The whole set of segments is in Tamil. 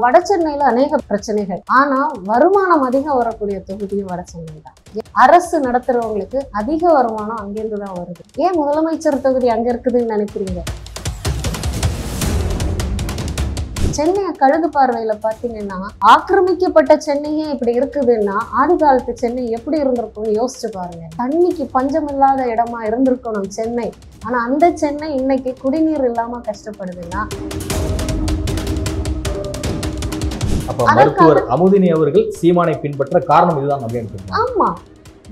வட சென்னையில அநேக பிரச்சனைகள். ஆனா வருமானம் அதிகம் வரக்கூடிய தொகுதியும் வட சென்னை தான். அரசு நடத்துறவங்களுக்கு அதிக வருமானம் அங்கிருந்து தான் வருது. ஏன் முதலமைச்சர் தொகுதி அங்க இருக்குதுன்னு நினைக்கிறீங்க? சென்னையை கழுகு பார்வையில பாத்தீங்கன்னா, ஆக்கிரமிக்கப்பட்ட சென்னையே இப்படி இருக்குதுன்னா ஆதி காலத்து சென்னை எப்படி இருந்திருக்கும்னு யோசிச்சு பாருங்க. தண்ணிக்கு பஞ்சம் இல்லாத இடமா இருந்திருக்கணும் சென்னை. ஆனா அந்த சென்னை இன்னைக்கு குடிநீர் இல்லாம கஷ்டப்படுதுன்னா, அப்ப மருத்துவர் அமுதினி அவர்கள் சீமானை பின்பற்ற காரணம் இதுதான் அப்படின்னு. ஆமா,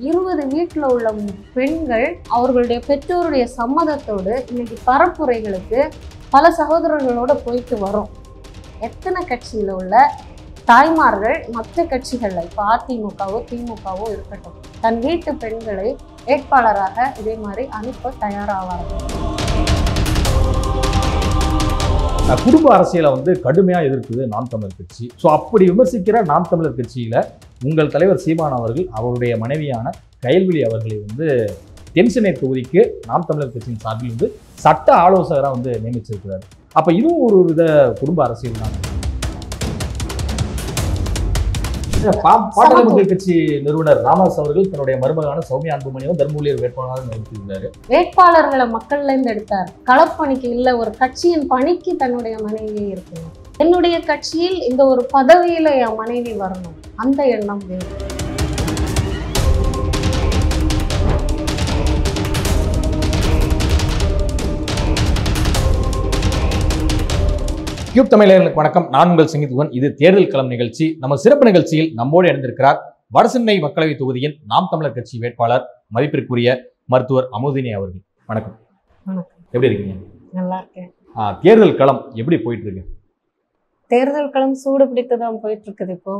20 வீட்டுல உள்ள பெண்கள் அவர்களுடைய பெற்றோருடைய சம்மதத்தோடு இன்னைக்கு பரப்புரைகளுக்கு பல சகோதரர்களோட போயிட்டு வரோம். எத்தனை கட்சியில உள்ள தாய்மார்கள் மற்ற கட்சிகள்ல இப்ப அதிமுகவோ திமுகவோ இருக்கட்டும், தன் வீட்டு பெண்களை வேட்பாளராக இதே மாதிரி அனுப்ப தயாராவார்கள். குடும்ப அரசியலை கடுமையா எதிர்க்குது நாம் தமிழர் கட்சி. ஸோ அப்படி விமர்சிக்கிற நாம் தமிழர் கட்சியில உங்கள் தலைவர் சீமான் அவர்கள் அவருடைய மனைவியான கயல்விழி அவர்களை தென்சென்னை தொகுதிக்கு நாம் தமிழர் கட்சியின் சார்பில் சட்ட ஆலோசகராக நியமிச்சிருக்கிறார். அப்ப இதுவும் ஒரு வித குடும்ப அரசியல் தான். பாட்டாளி மக்கள் கட்சி நிறுவனர் ராமதாஸ் அவர்கள் தன்னுடைய மருமகனான சௌமியா அன்புமணியும் தர்மபுரியில் வேட்பாளராக நியமித்திருந்தாரு. வேட்பாளர்களை மக்கள்ல இருந்து எடுத்தார். களப்பணிக்கு இல்ல, ஒரு கட்சியின் பணிக்கு தன்னுடைய மனைவி இருக்கணும். என்னுடைய கட்சியில் இந்த ஒரு பதவியில என் மனைவி வரணும், அந்த எண்ணம் வேணும். கியூப் தமிழர்களுக்கு வணக்கம். நான் உங்கள் சங்கீத்வன். இது தேர்தல் களம் நிகழ்ச்சி. நம்ம சிறப்பு நிகழ்ச்சியில் நம்மோடு இணைந்திருக்கிறார் வடசென்னை மக்களவை தொகுதியின் நாம் தமிழர் கட்சி வேட்பாளர் மதிப்பிற்குரிய மருத்துவர் அமுதினி அவர்கள். வணக்கம். எப்படி இருக்கீங்க? நல்லா இருக்கேன். தேர்தல் களம் எப்படி போயிட்டு இருக்கு? தேர்தல் களம் சூடு பிடித்து தான் போயிட்டு இருக்குது. இப்போ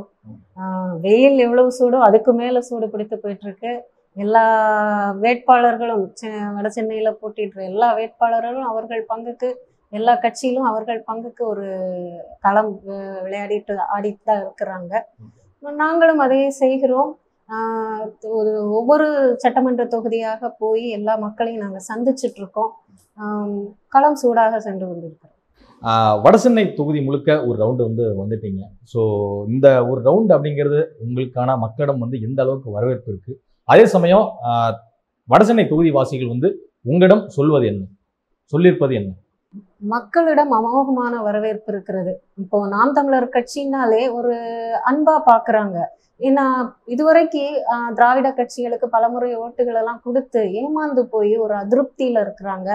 வெயில் எவ்வளவு சூடோ அதுக்கு மேல சூடு பிடித்து போயிட்டு இருக்கு. எல்லா வேட்பாளர்களும் வட சென்னையில போட்டிடுற எல்லா வேட்பாளர்களும் அவர்கள் பங்குக்கு, எல்லா கட்சியிலும் அவர்கள் பங்குக்கு ஒரு களம் ஆடிட்டு தான் இருக்கிறாங்க. நாங்களும் அதையே செய்கிறோம். ஒவ்வொரு சட்டமன்ற தொகுதியாக போய் எல்லா மக்களையும் நாங்கள் சந்திச்சுட்டு இருக்கோம். களம் சூடாக சென்று கொண்டிருக்கிறோம். வடசென்னை தொகுதி முழுக்க ஒரு ரவுண்டு வந்துட்டீங்க. ஸோ இந்த ஒரு ரவுண்டு அப்படிங்கிறது உங்களுக்கான மக்களிடம் எந்த அளவுக்கு வரவேற்பு இருக்கு? அதே சமயம் வடசென்னை தொகுதி வாசிகள் உங்களிடம் சொல்லியிருப்பது என்ன? மக்களிடம் அமோகமான வரவேற்பு இருக்கிறது. இப்போ நாம் தமிழர் கட்சினாலே ஒரு அன்பா பாக்குறாங்க. ஏன்னா இதுவரைக்கும் திராவிட கட்சிகளுக்கு பலமுறை ஓட்டுகள் எல்லாம் கொடுத்து ஏமாந்து போய் ஒரு அதிருப்தியில இருக்கிறாங்க,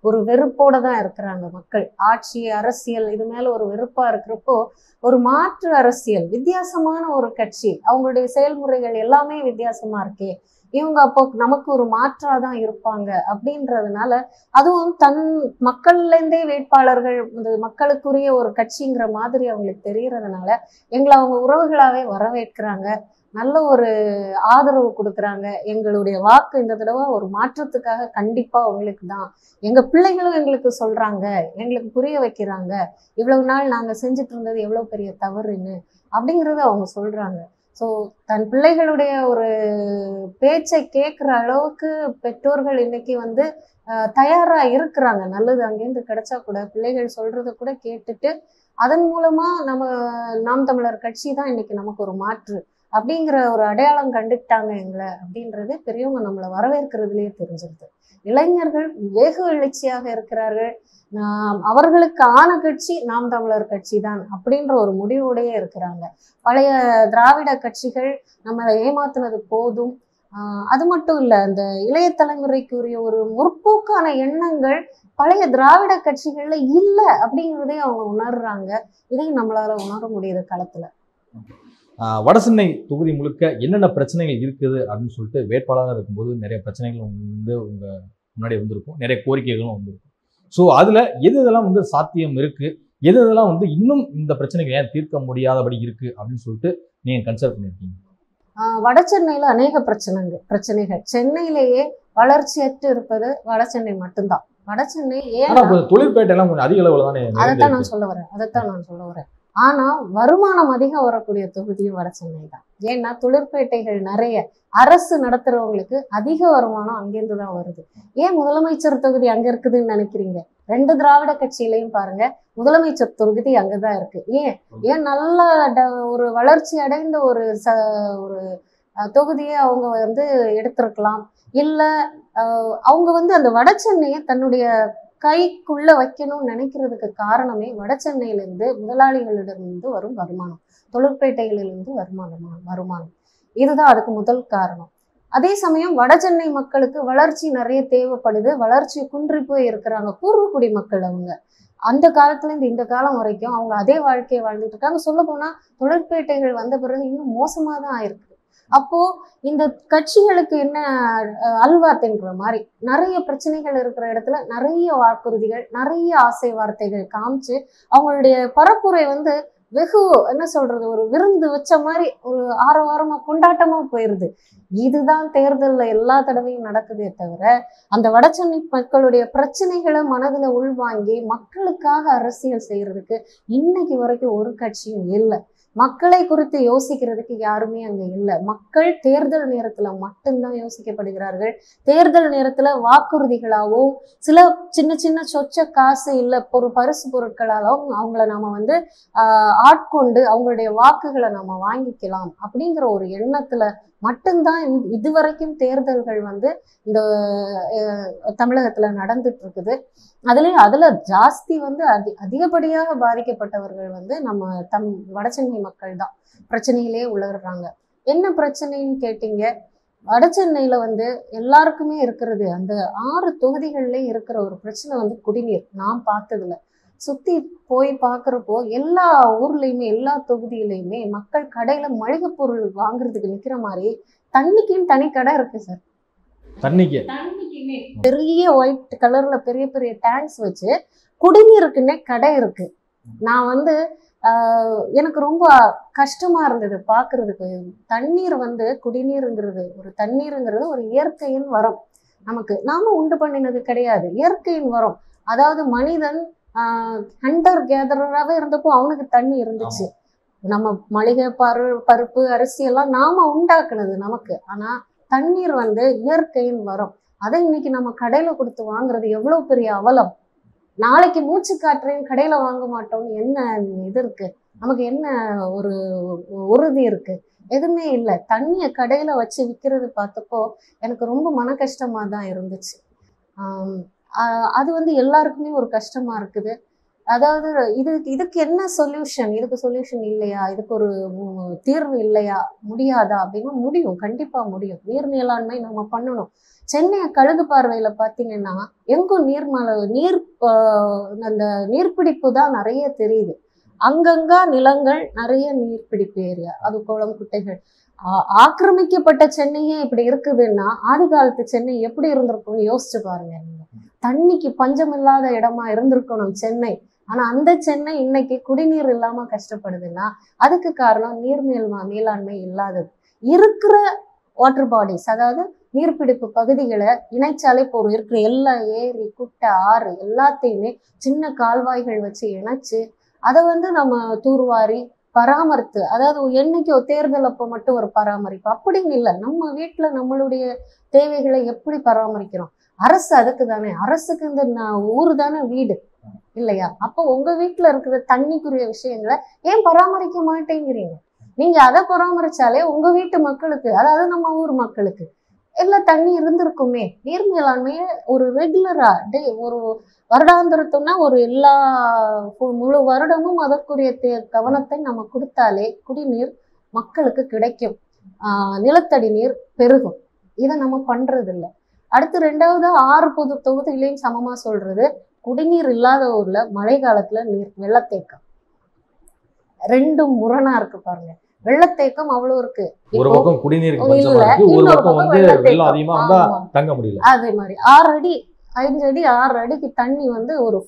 ஒரு வெறுப்போட தான் இருக்கிறாங்க மக்கள். ஆட்சி அரசியல் இது மேல ஒரு வெறுப்பா இருக்கிறப்போ ஒரு மாற்று அரசியல், வித்தியாசமான ஒரு கட்சி, அவங்களுடைய செயல்முறைகள் எல்லாமே வித்தியாசமா இருக்கே, இவங்க அப்போ நமக்கு ஒரு மாற்றாதான் இருப்பாங்க அப்படின்றதுனால, அதுவும் தன் மக்கள்லேருந்தே வேட்பாளர்கள் மக்களுக்குரிய ஒரு கட்சிங்கிற மாதிரி அவங்களுக்கு தெரியறதுனால எங்களை அவங்க உறவுகளாவே வரவேற்கிறாங்க, நல்ல ஒரு ஆதரவு கொடுக்குறாங்க. எங்களுடைய வாக்கு இந்த தடவை ஒரு மாற்றத்துக்காக கண்டிப்பா உங்களுக்கு தான், எங்க பிள்ளைகளும் எங்களுக்கு சொல்றாங்க, எங்களுக்கு புரிய வைக்கிறாங்க, இவ்வளவு நாள் நாங்க செஞ்சுட்டு இருந்தது எவ்வளவு பெரிய தவறுன்னு அப்படிங்கறத அவங்க சொல்றாங்க. ஸோ தன் பிள்ளைகளுடைய ஒரு பேச்சை கேட்குற அளவுக்கு பெற்றோர்கள் இன்னைக்கு தயாரா இருக்கிறாங்க. நல்லது அங்கேருந்து கிடைச்சா கூட பிள்ளைகள் சொல்றத கூட கேட்டுட்டு அதன் மூலமா நம்ம நாம் தமிழர் கட்சி தான் இன்னைக்கு நமக்கு ஒரு மாற்று அப்படிங்கிற ஒரு அடையாளம் கண்டுக்கிட்டாங்க எங்களை அப்படின்றது பெரியவங்க நம்மளை வரவேற்கிறதுலேயே தெரிஞ்சிருது. இளைஞர்கள் வெகு எழுச்சியாக இருக்கிறார்கள். அவர்களுக்கு ஆன கட்சி நாம் தமிழர் கட்சி தான் அப்படின்ற ஒரு முடிவோடையே இருக்கிறாங்க. பழைய திராவிட கட்சிகள் நம்மளை ஏமாத்துனது போதும். அது மட்டும் இல்ல, அந்த இளைய தலைமுறைக்குரிய ஒரு முற்போக்கான எண்ணங்கள் பழைய திராவிட கட்சிகள்ல இல்லை அப்படிங்கிறதே அவங்க உணர்றாங்க. இதையும் நம்மளால உணர முடியுது களத்துல. வடசென்னை தொகுதி முழுக்க என்னென்ன பிரச்சனைகள் இருக்குது அப்படின்னு சொல்லிட்டு வேட்பாளராக இருக்கும்போது நிறைய பிரச்சனைகள் உங்க முன்னாடி வந்திருக்கும், நிறைய கோரிக்கைகளும் வந்திருக்கும். ஸோ அதுல எதெல்லாம் சாத்தியம் இருக்கு, எதெல்லாம் இன்னும் இந்த பிரச்சனைகள் ஏன் தீர்க்க முடியாதபடி இருக்கு அப்படின்னு சொல்லிட்டு நீங்க கன்சிடர் பண்ணிருக்கீங்க? வட சென்னையில அநேக பிரச்சனைகள். சென்னையிலேயே வளர்ச்சியற்று இருப்பது வட சென்னை மட்டும்தான். வட சென்னை ஏன் தொழிற்பேட்டை எல்லாம் கொஞ்சம் அதிக அளவுல தானே? அதைத்தான் நான் சொல்ல வரேன். ஆனா வருமானம் அதிகம் வரக்கூடிய தொகுதியும் வட சென்னை தான். ஏன்னா தொழிற்பேட்டைகள் நிறைய, அரசு நடத்துறவங்களுக்கு அதிக வருமானம் அங்கிருந்து தான் வருது. ஏன் முதலமைச்சர் தொகுதி அங்க இருக்குதுன்னு நினைக்கிறீங்க? 2 திராவிட கட்சியிலையும் பாருங்க, முதலமைச்சர் தொகுதி அங்கதான் இருக்கு. ஏன் நல்ல ஒரு வளர்ச்சி அடைந்த ஒரு தொகுதியை அவங்க எடுத்திருக்கலாம். இல்ல அவங்க அந்த வட சென்னையை தன்னுடைய கைக்குள்ள வைக்கணும்னு நினைக்கிறதுக்கு காரணமே வட சென்னையிலிருந்து முதலாளிகளிடமிருந்து வரும் வருமானம், தொழிற்பேட்டைகளிலிருந்து வருமானம். இதுதான் அதுக்கு முதல் காரணம். அதே சமயம் வட சென்னை மக்களுக்கு வளர்ச்சி நிறைய தேவைப்படுது. வளர்ச்சி குன்றி போய் இருக்கிறாங்க பூர்வக்குடி மக்கள். அவங்க அந்த காலத்துல இருந்து இந்த காலம் வரைக்கும் அவங்க அதே வாழ்க்கையை வாழ்ந்துட்டு இருக்காங்க. சொல்ல போனா தொழிற்பேட்டைகள் வந்த பிறகு இன்னும் மோசமா தான் ஆயிருக்கு. அப்போ இந்த கட்சிகளுக்கு என்ன அல்வா தின்ற மாதிரி நிறைய பிரச்சனைகள் இருக்கிற இடத்துல நிறைய வாக்குறுதிகள், நிறைய ஆசை வார்த்தைகள் காமிச்சு அவங்களுடைய பரப்புரை வெகு என்ன சொல்றது, ஒரு விருந்து வச்ச மாதிரி ஒரு ஆரவாரமா கொண்டாட்டமா போயிருது. இதுதான் தேர்தல்ல எல்லா தடவையும் நடக்குதே தவிர அந்த வடசென்னை மக்களுடைய பிரச்சனைகளை மனதுல உள்வாங்கி மக்களுக்காக அரசியல் செய்யறதுக்கு இன்னைக்கு வரைக்கும் ஒரு கட்சியும் இல்லை. மக்களை குறித்து யோசிக்கிறதுக்கு யாருமே அங்க இல்லை. மக்கள் தேர்தல் நேரத்துல மட்டும்தான் யோசிக்கப்படுகிறார்கள். தேர்தல் நேரத்துல வாக்குறுதிகளாகவும் சில சின்ன சின்ன சொச்ச காசு இல்லை ஒரு பரிசு பொருட்களாலும் அவங்கள நாம ஆட்கொண்டு அவங்களுடைய வாக்குகளை நாம வாங்கிக்கலாம் அப்படிங்கிற ஒரு எண்ணத்துல மட்டும்தான் இதுவரைக்கும் தேர்தல்கள் இந்த தமிழகத்துல நடந்துட்டு இருக்குது. அதுல ஜாஸ்தி அதிகப்படியாக பாதிக்கப்பட்டவர்கள் நம்ம வடசென்னை மக்கள் தான் பிரச்சனையிலே உலர்றாங்க. என்ன பிரச்சனைன்னு கேட்டீங்க, வடசென்னையில எல்லாருக்குமே இருக்கிறது அந்த 6 தொகுதிகள்ல இருக்கிற ஒரு பிரச்சனை குடிநீர். நான் பார்த்ததுல சுத்தி போய் பாக்குறப்போ எல்லா ஊர்லயுமே எல்லா தொகுதியிலையுமே மக்கள் கடையில மளிகை பொருள் வாங்குறதுக்கு நிக்கிற மாதிரி தண்ணிக்குன்னு தனி கடை இருக்கு சார். தண்ணிக்குமே பெரிய ஒயிட் கலர்ல பெரிய பெரிய டேங்க்ஸ் வச்சு குடிநீருக்குன்னே கடை இருக்கு. நான் எனக்கு ரொம்ப கஷ்டமா இருந்தது பாக்குறதுக்கு. தண்ணீர் குடிநீருங்கிறது ஒரு இயற்கையின் வரம். நமக்கு நாம உண்டு பண்ணினது கிடையாது, இயற்கையின் வரம். அதாவது மனிதன் ஹண்டர் கேதராகவே இருந்தப்போ அவனுக்கு தண்ணி இருந்துச்சு. நம்ம மளிகை பருப்பு அரிசி எல்லாம் நாம உண்டாக்குனது நமக்கு. ஆனா தண்ணீர் இயற்கையின் வரம். அதை இன்னைக்கு நம்ம கடையில கொடுத்து வாங்குறது எவ்வளவு பெரிய அவலம். நாளைக்கு மூச்சு காற்றையும் கடையில வாங்க மாட்டோம்னு என்ன இது இருக்கு? நமக்கு என்ன ஒரு உறுதி இருக்கு? எதுவுமே இல்லை. தண்ணியை கடையில வச்சு விற்கிறது பார்த்தப்போ எனக்கு ரொம்ப மன கஷ்டமா தான் இருந்துச்சு. அது எல்லாருக்குமே ஒரு கஷ்டமா இருக்குது. அதாவது இதுக்கு என்ன சொல்யூஷன்? இதுக்கு சொல்யூஷன் இல்லையா? இதுக்கு ஒரு தீர்வு இல்லையா? முடியாதா? அப்படின்னா முடியும், கண்டிப்பா முடியும். நீர் மேலாண்மை நம்ம பண்ணணும். சென்னையை கழுகு பார்வையில பாத்தீங்கன்னா எங்கும் அந்த நீர்பிடிப்பு தான் நிறைய தெரியுது. அங்கங்க நிலங்கள், நிறைய நீர்பிடிப்பு ஏரியா, அது குளம் குட்டைகள். ஆக்கிரமிக்கப்பட்ட சென்னையே இப்படி இருக்குதுன்னா ஆதி காலத்து சென்னை எப்படி இருந்திருக்கும்னு யோசிச்சு பாருங்க. நீங்க தண்ணிக்கு பஞ்சம் இல்லாத இடமா இருந்திருக்கணும் சென்னை. ஆனா அந்த சென்னை இன்னைக்கு குடிநீர் இல்லாம கஷ்டப்படுதுன்னா அதுக்கு காரணம் மேலாண்மை இல்லாதது. இருக்கிற வாட்டர் பாடிஸ், அதாவது நீர்பிடிப்பு பகுதிகளை இணைச்சாலே போறோம். இருக்கிற எல்லா ஏரி குட்டை ஆறு எல்லாத்தையுமே சின்ன கால்வாய்கள் வச்சு இணைச்சு அதை நம்ம தூர்வாரி பராமரித்து, அதாவது என்னைக்கோ தேர்தல் அப்போ மட்டும் ஒரு பராமரிப்பு அப்படின்னு இல்லை. நம்ம வீட்டுல நம்மளுடைய தேவைகளை எப்படி பராமரிக்கிறோம்? அரசு அதுக்கு தானே. அரசுக்கு இந்த ஊரு தானே வீடு இல்லையா? அப்போ உங்க வீட்டுல இருக்கிற தண்ணிக்குரிய விஷயங்களை ஏன் பராமரிக்க மாட்டேங்கிறீங்க? நீங்க அதை பராமரிச்சாலே உங்க வீட்டு மக்களுக்கு, அதாவது நம்ம ஊர் மக்களுக்கு எல்லாம் தண்ணி இருந்திருக்குமே. நீர் மேலாண்மையை ஒரு ரெகுலரா ஒரு வருடாந்திரத்துனா ஒரு எல்லா முழு வருடமும் அதற்குரிய கவனத்தை நம்ம கொடுத்தாலே குடிநீர் மக்களுக்கு கிடைக்கும், நிலத்தடி நீர் பெருகும். இதை நம்ம பண்றது இல்லை. அடுத்து 2வது 6 பொது தொகுதிகளையும் சமமா சொல்றது குடிநீர் இல்லாத ஊர்ல மழை காலத்துல வெள்ளத்தேக்கம். 2ம் முரணா இருக்கு பாருங்க. வெள்ளத்தேக்கம் அவ்வளவு இருக்கு. ஒரு பக்கம் குடிநீர் தங்க முடியல. அதே மாதிரி 6 அடி 5 அடி 6 அடிக்கு தண்ணி ஒரு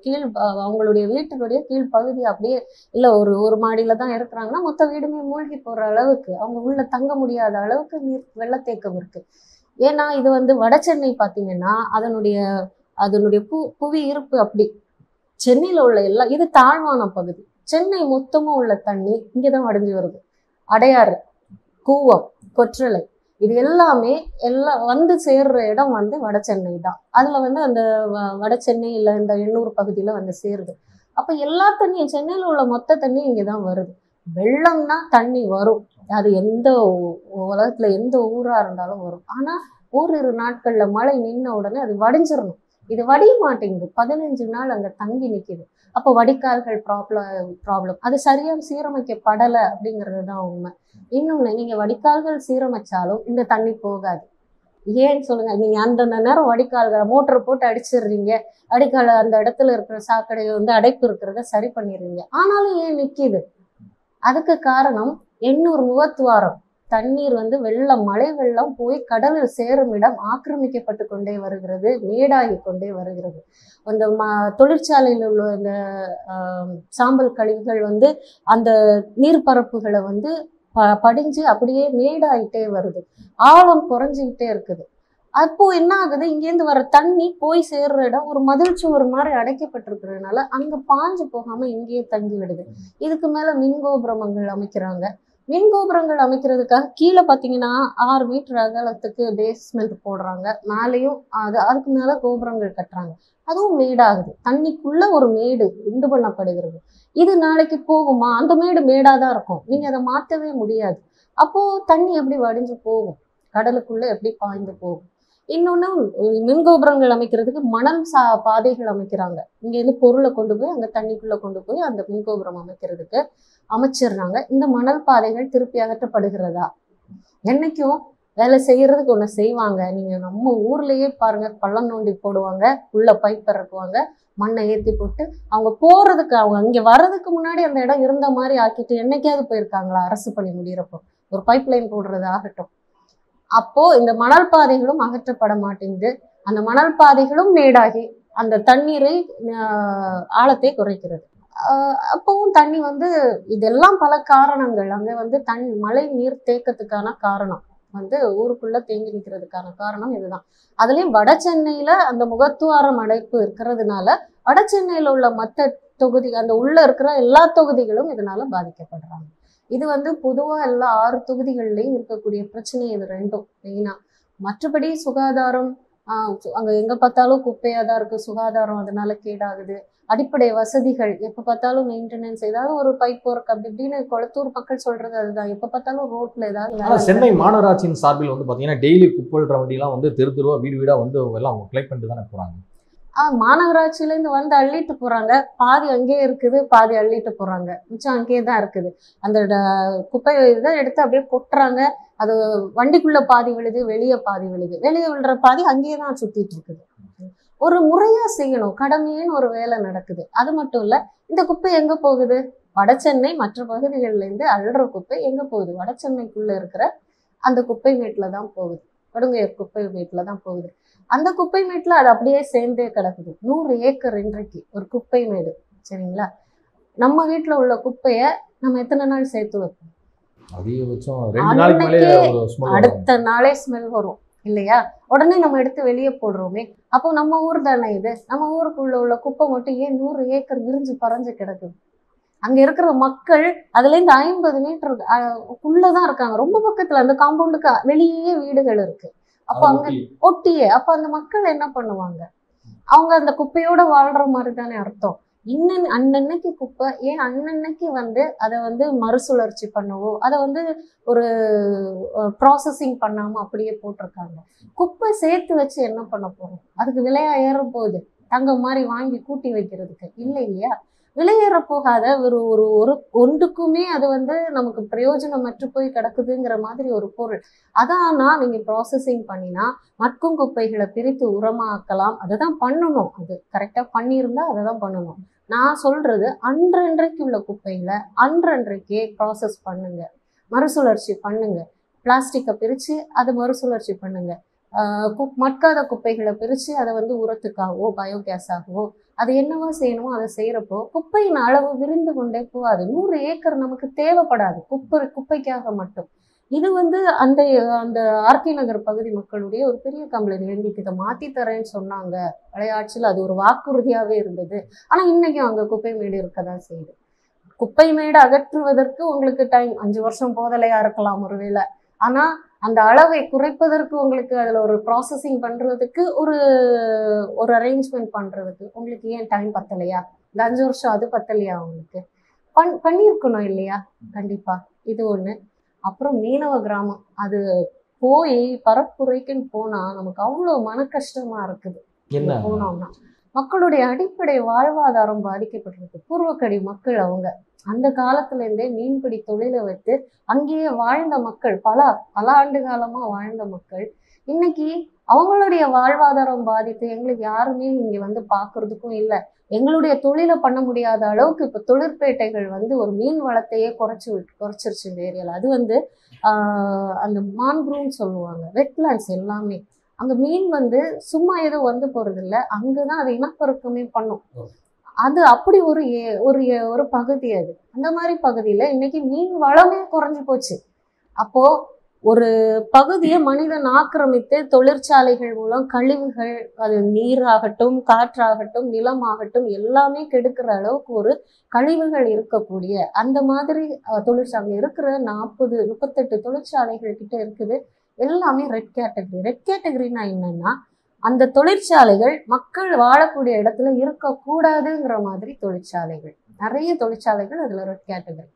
கீழ் அவங்களுடைய வீட்டுடைய கீழ் பகுதி அப்படியே இல்ல ஒரு மாடியில தான் இருக்கிறாங்கன்னா மொத்த வீடுமே மூழ்கி போற அளவுக்கு, அவங்க உள்ள தங்க முடியாத அளவுக்கு வெள்ளத்தேக்கம் இருக்கு. ஏன்னா இது வட சென்னை பாத்தீங்கன்னா அதனுடைய புவி இருப்பு அப்படி. சென்னையில உள்ள இது தாழ்வான பகுதி. சென்னை மொத்தமும் உள்ள தண்ணி இங்கதான் வடிஞ்சு வருது. அடையாறு, கூவம், கொற்றலை இது எல்லாமே வந்து சேர்ற இடம் வந்து வட சென்னை தான். அதுல வந்து அந்த வட சென்னை இல்லை இந்த எண்ணூர் பகுதியில வந்து சேருது. அப்ப எல்லா தண்ணியும் சென்னையில உள்ள மொத்த தண்ணியும் இங்கதான் வருது. வெள்ளம்னா தண்ணி வரும், அது எந்த உலகத்துல எந்த ஊரா இருந்தாலும் வரும். ஆனா ஓரிரு நாட்கள்ல மழை நின்ன உடனே அது வடிஞ்சிடணும். இது வடிய மாட்டேங்குது, 15 நாள் அங்க தங்கி நிக்குது. அப்போ வடிகால்கள் ப்ராப்ளம் அது சரியா சீரமைக்கப்படலை அப்படிங்கிறது தான் உண்மை. இன்னொன்னு, நீங்க வடிகால்கள் சீரமைச்சாலும் இந்த தண்ணி போகாது. ஏன்னு சொல்லுங்க, நீங்க அந்த நேரம் வடிகால்களை மோட்டர் போட்டு அடிச்சிடுறீங்க, வடிகால் அந்த இடத்துல இருக்கிற சாக்கடை வந்து அடைப்பு இருக்கிறத சரி பண்ணிடுறீங்க, ஆனாலும் ஏன் நிக்குது? அதுக்கு காரணம் எண்ணூர் முகத்துவாரம் தண்ணீர் வந்து மழை வெள்ளம் போய் கடலில் சேரும் இடம் ஆக்கிரமிக்கப்பட்டு கொண்டே வருகிறது, மேடாகி கொண்டே வருகிறது. அந்த தொழிற்சாலையில் உள்ள இந்த சாம்பல் கழிவுகள் வந்து அந்த நீர்பரப்புகளை வந்து படிஞ்சு அப்படியே மேடாயிட்டே வருது, ஆழம் குறைஞ்சிக்கிட்டே இருக்குது. அப்போ என்ன ஆகுது, இங்கேருந்து வர தண்ணி போய் சேர்ற இடம் ஒரு மதில் சுவர் மாதிரி அடைக்கப்பட்டிருக்கிறதுனால அங்க பாஞ்சு போகாம இங்கேயே தங்கி விடுது. இதுக்கு மேல மின்கோபுரங்கள் அமைக்கிறாங்க. மின்கோபுரங்கள் அமைக்கிறதுக்காக கீழே பார்த்தீங்கன்னா 6 மீட்டர் அகலத்துக்கு பேஸ்மெண்ட் போடுறாங்க, மேலேயும் அதுக்கு மேல கோபுரங்கள் கட்டுறாங்க. அதுவும் மேடாகுது, தண்ணிக்குள்ள ஒரு மேடு உண்டு பண்ணப்படுகிறது. இது நாளைக்கு போகுமா? அந்த மேடு மேடாதான் இருக்கும், நீங்க அதை மாற்றவே முடியாது. அப்போ தண்ணி எப்படி வடிஞ்சு போகும், கடலுக்குள்ள எப்படி பாய்ந்து போகும்? இன்னொன்னு, மின்கோபுரங்கள் அமைக்கிறதுக்கு மணல் பாதைகள் அமைக்கிறாங்க. இங்க இருந்து பொருளை கொண்டு போய் அங்க தண்ணிக்குள்ள கொண்டு போய் அந்த மின்கோபுரம் அமைக்கிறதுக்கு அமைச்சிடுறாங்க. இந்த மணல் பாதைகள் திருப்பி அகற்றப்படுகிறதா? என்னைக்கும் வேலை செய்யறதுக்கு ஒண்ணு செய்வாங்க. நீங்க நம்ம ஊர்லயே பாருங்க, பள்ளம் நோண்டி போடுவாங்க, உள்ள பைப் இறக்குவாங்க, மண்ணை ஏற்றி போட்டு அவங்க போறதுக்கு, அவங்க இங்க வர்றதுக்கு முன்னாடி அந்த இடம் இருந்த மாதிரி ஆக்கிட்டு என்னைக்காவது போயிருக்காங்களா? அரசு பணி முடிகிறப்போ ஒரு பைப் லைன் போடுறது ஆகட்டும். அப்போ இந்த மணல் பாதைகளும் அகற்றப்பட மாட்டேங்குது. அந்த மணல் பாதைகளும் மேடாகி அந்த தண்ணீரை ஆழத்தை குறைக்கிறது. அப்பவும் தண்ணி வந்து இதெல்லாம் பல காரணங்கள். அங்க வந்து மழை நீர் தேக்கத்துக்கான காரணம் வந்து ஊருக்குள்ள தேங்கி நிற்கிறதுக்கான காரணம் இதுதான். அதுலயும் வட சென்னையில அந்த முகத்துவாரம் அடைப்பு இருக்கிறதுனால வட சென்னையில உள்ள மற்ற தொகுதி, அந்த உள்ள இருக்கிற எல்லா தொகுதிகளும் இதனால பாதிக்கப்படுறாங்க. இது வந்து பொதுவா எல்லா 6 தொகுதிகள்லையும் இருக்கக்கூடிய பிரச்சனை இது ரெண்டும் மெயினா. மற்றபடி சுகாதாரம், அங்க எங்க பார்த்தாலும் குப்பையா தான் இருக்கு, சுகாதாரம் அதனால கேடாகுது. அடிப்படை வசதிகள் எப்ப பார்த்தாலும் மெயின்டெனன்ஸ், ஏதாவது ஒரு பைப் ஒர்க் அப்படி இப்படின்னு கொளத்தூர் மக்கள் சொல்றது அதுதான். எப்ப பார்த்தாலும் ரோட்ல ஏதாவது. சென்னை மாநகராட்சியின் சார்பில் வந்து பாத்தீங்கன்னா டெய்லி குப்பைன்ற வண்டிலாம் வந்து தெரு தெருவா வீடு வீடா வந்து எல்லாம் கலெக்ட் பண்ணிட்டு தானே போறாங்க. மாநகராட்சியில இருந்து வந்து அள்ளிட்டு போறாங்க, பாதி அங்கேயே இருக்குது, பாதி அள்ளிட்டு போறாங்க, மிச்சம் அங்கேயே தான் இருக்குது. அந்த குப்பை இதை எடுத்து அப்படியே கொட்டுறாங்க. அது வண்டிக்குள்ள பாதி விழுது, வெளியே பாதி விழுது, வெளியே விழுற பாதி அங்கேயே தான் சுத்திட்டு இருக்குது. ஒரு முறையா செய்யணும், கடமைன்னு ஒரு வேலை நடக்குது. அது மட்டும் இல்ல, இந்த குப்பை எங்க போகுது? வட சென்னை மற்ற பகுதிகளில இருந்து அள்ளுற குப்பை எங்க போகுது? வட சென்னைக்குள்ள இருக்கிற அந்த குப்பை மேட்டுல தான் போகுது, கொடுங்கையூர் குப்பை மேட்டுல தான் போகுது. அந்த குப்பை மேட்டுல அது அப்படியே சேர்ந்தே கிடக்குது. 100 ஏக்கர் இன்றைக்கு ஒரு குப்பை மேடு, சரிங்களா? நம்ம வீட்டுல உள்ள குப்பைய நம்ம எத்தனை நாள் சேர்த்து வைப்போம்? அடுத்த நாளே ஸ்மெல் வரும் இல்லையா? உடனே நம்ம எடுத்து வெளியே போடுறோமே. அப்போ நம்ம ஊர் தானே இது, நம்ம ஊருக்குள்ள உள்ள குப்பை மட்டும் ஏன் 100 ஏக்கர் விரிஞ்சு பறஞ்சு கிடக்குது? அங்க இருக்கிற மக்கள் அதுல இருந்து 50 மீட்டர் உள்ளதான் இருக்காங்க, ரொம்ப பக்கத்துல, அந்த காம்பவுண்டுக்கு வெளியே வீடுகள் இருக்கு. அப்ப அங்க ஒட்டியே, அப்ப அந்த மக்கள் என்ன பண்ணுவாங்க? அவங்க அந்த குப்பையோட வாழ்ற மாதிரி தானே அர்த்தம். அன்னன்னைக்கு குப்பை ஏன் அன்னன்னைக்கு வந்து அதை வந்து மறுசுழற்சி பண்ணவோ, அதை வந்து ஒரு ப்ராசஸிங் பண்ணாம அப்படியே போட்டிருக்காங்க. குப்பை சேர்த்து வச்சு என்ன பண்ண போறோம்? அதுக்கு விலையா ஏற போகுது, தங்கம் மாதிரி வாங்கி கூட்டி வைக்கிறதுக்கு இல்லை இல்லையா? விலையேற போகாத ஒரு ஒன்றுக்குமே அது வந்து நமக்கு பிரயோஜனமற்று போய் கிடக்குதுங்கிற மாதிரி ஒரு பொருள். அதானா நீங்க ப்ராசஸிங் பண்ணினா மட்கும் குப்பைகளை பிரித்து உரமாக்கலாம், அதை தான் பண்ணணும். அது கரெக்டா பண்ணியிருந்தா அதை தான் பண்ணணும். நான் சொல்றது அன்றன்றைக்கு உள்ள குப்பைகளை அன்றன்றைக்கே ப்ராசஸ் பண்ணுங்க, மறுசுழற்சி பண்ணுங்க. பிளாஸ்டிக்கை பிரித்து அதை மறுசுழற்சி பண்ணுங்க. மட்காத குப்பைகளை பிரித்து அதை வந்து உரத்துக்காகவோ பயோகேஸ் ஆகவோ அது என்னவா செய்யணுமோ அதை செய்யறப்போ குப்பையின் அளவு விரிந்து கொண்டே போகாது. 100 ஏக்கர் நமக்கு தேவைப்படாது குப்பைக்காக மட்டும். இது வந்து அந்த அந்த ஆர்கே நகர் பகுதி மக்களுடைய ஒரு பெரிய கம்ப்ளைண்ட். எங்களுக்கு இதை மாத்தி தரேன்னு சொன்னாங்க, பழைய ஆட்சியில் அது ஒரு வாக்குறுதியாவே இருந்தது. ஆனா இன்னைக்கும் அங்க குப்பை மேடு இருக்கதான் செய்யுது. குப்பை மேடு அகற்றுவதற்கு உங்களுக்கு டைம் 5 வருஷம் போதலையா இருக்கலாம் ஒருவேளை. ஆனா அந்த அளவை குறைப்பதற்கு உங்களுக்கு அதுல ஒரு ப்ராசஸிங் பண்றதுக்கு ஒரு அரேஞ்ச்மெண்ட் பண்றதுக்கு உங்களுக்கு ஏன் டைம் பத்தலையா? இந்த 5 வருஷம் அது பத்தலையா உங்களுக்கு? பண்ணியிருக்கணும் இல்லையா? கண்டிப்பா. இது ஒண்ணு. அப்புறம் மீனவ கிராமம் அது போய் பரப்புரைக்குன்னு போனா நமக்கு அவ்வளவு மன கஷ்டமா இருக்குது. போனோம்னா மக்களுடைய அடிப்படை வாழ்வாதாரம் பாதிக்கப்பட்டிருக்கு. பூர்வக்கடி மக்கள் அவங்க அந்த காலத்துல இருந்தே மீன்பிடி தொழிலை வைத்து அங்கேயே வாழ்ந்த மக்கள், பல ஆண்டு காலமா வாழ்ந்த மக்கள். இன்னைக்கு அவங்களுடைய வாழ்வாதாரம் பாதித்து எங்களுக்கு யாருமே இங்க வந்து பாக்குறதுக்கும் இல்லை. எங்களுடைய தொழிலை பண்ண முடியாத அளவுக்கு இப்ப தொழிற்பேட்டைகள் வந்து ஒரு மீன் வளத்தையே குறைச்சிருச்சு இந்த ஏரியால. அது வந்து அந்த மான்க்ரூவ்னு சொல்லுவாங்க, வெட்லாண்ட்ஸ் எல்லாமே. அங்க மீன் வந்து சும்மா ஏதோ வந்து போறது இல்லை, அங்கதான் அது இனப்பெருக்கமே பண்ணும். அது அப்படி ஒரு பகுதி. அது அந்த மாதிரி பகுதியில இன்னைக்கு மீன் வளமே குறைஞ்சு போச்சு. அப்போ ஒரு பகுதியை மனிதன் ஆக்கிரமித்து தொழிற்சாலைகள் மூலம் கழிவுகள், அது நீராகட்டும், காற்றாகட்டும், நிலமாகட்டும் எல்லாமே கெடுக்கிற அளவுக்கு ஒரு கழிவுகள் இருக்கக்கூடிய அந்த மாதிரி தொழிற்சாலை இருக்கிற 38 தொழிற்சாலைகள் கிட்ட இருக்குது. எல்லாமே ரெட் கேட்டகரி. ரெட் கேட்டகரினா என்னன்னா, அந்த தொழிற்சாலைகள் மக்கள் வாழக்கூடிய இடத்துல இருக்கக்கூடாதுங்கிற மாதிரி தொழிற்சாலைகள், நிறைய தொழிற்சாலைகள் அதுல ரெட் கேட்டகரி.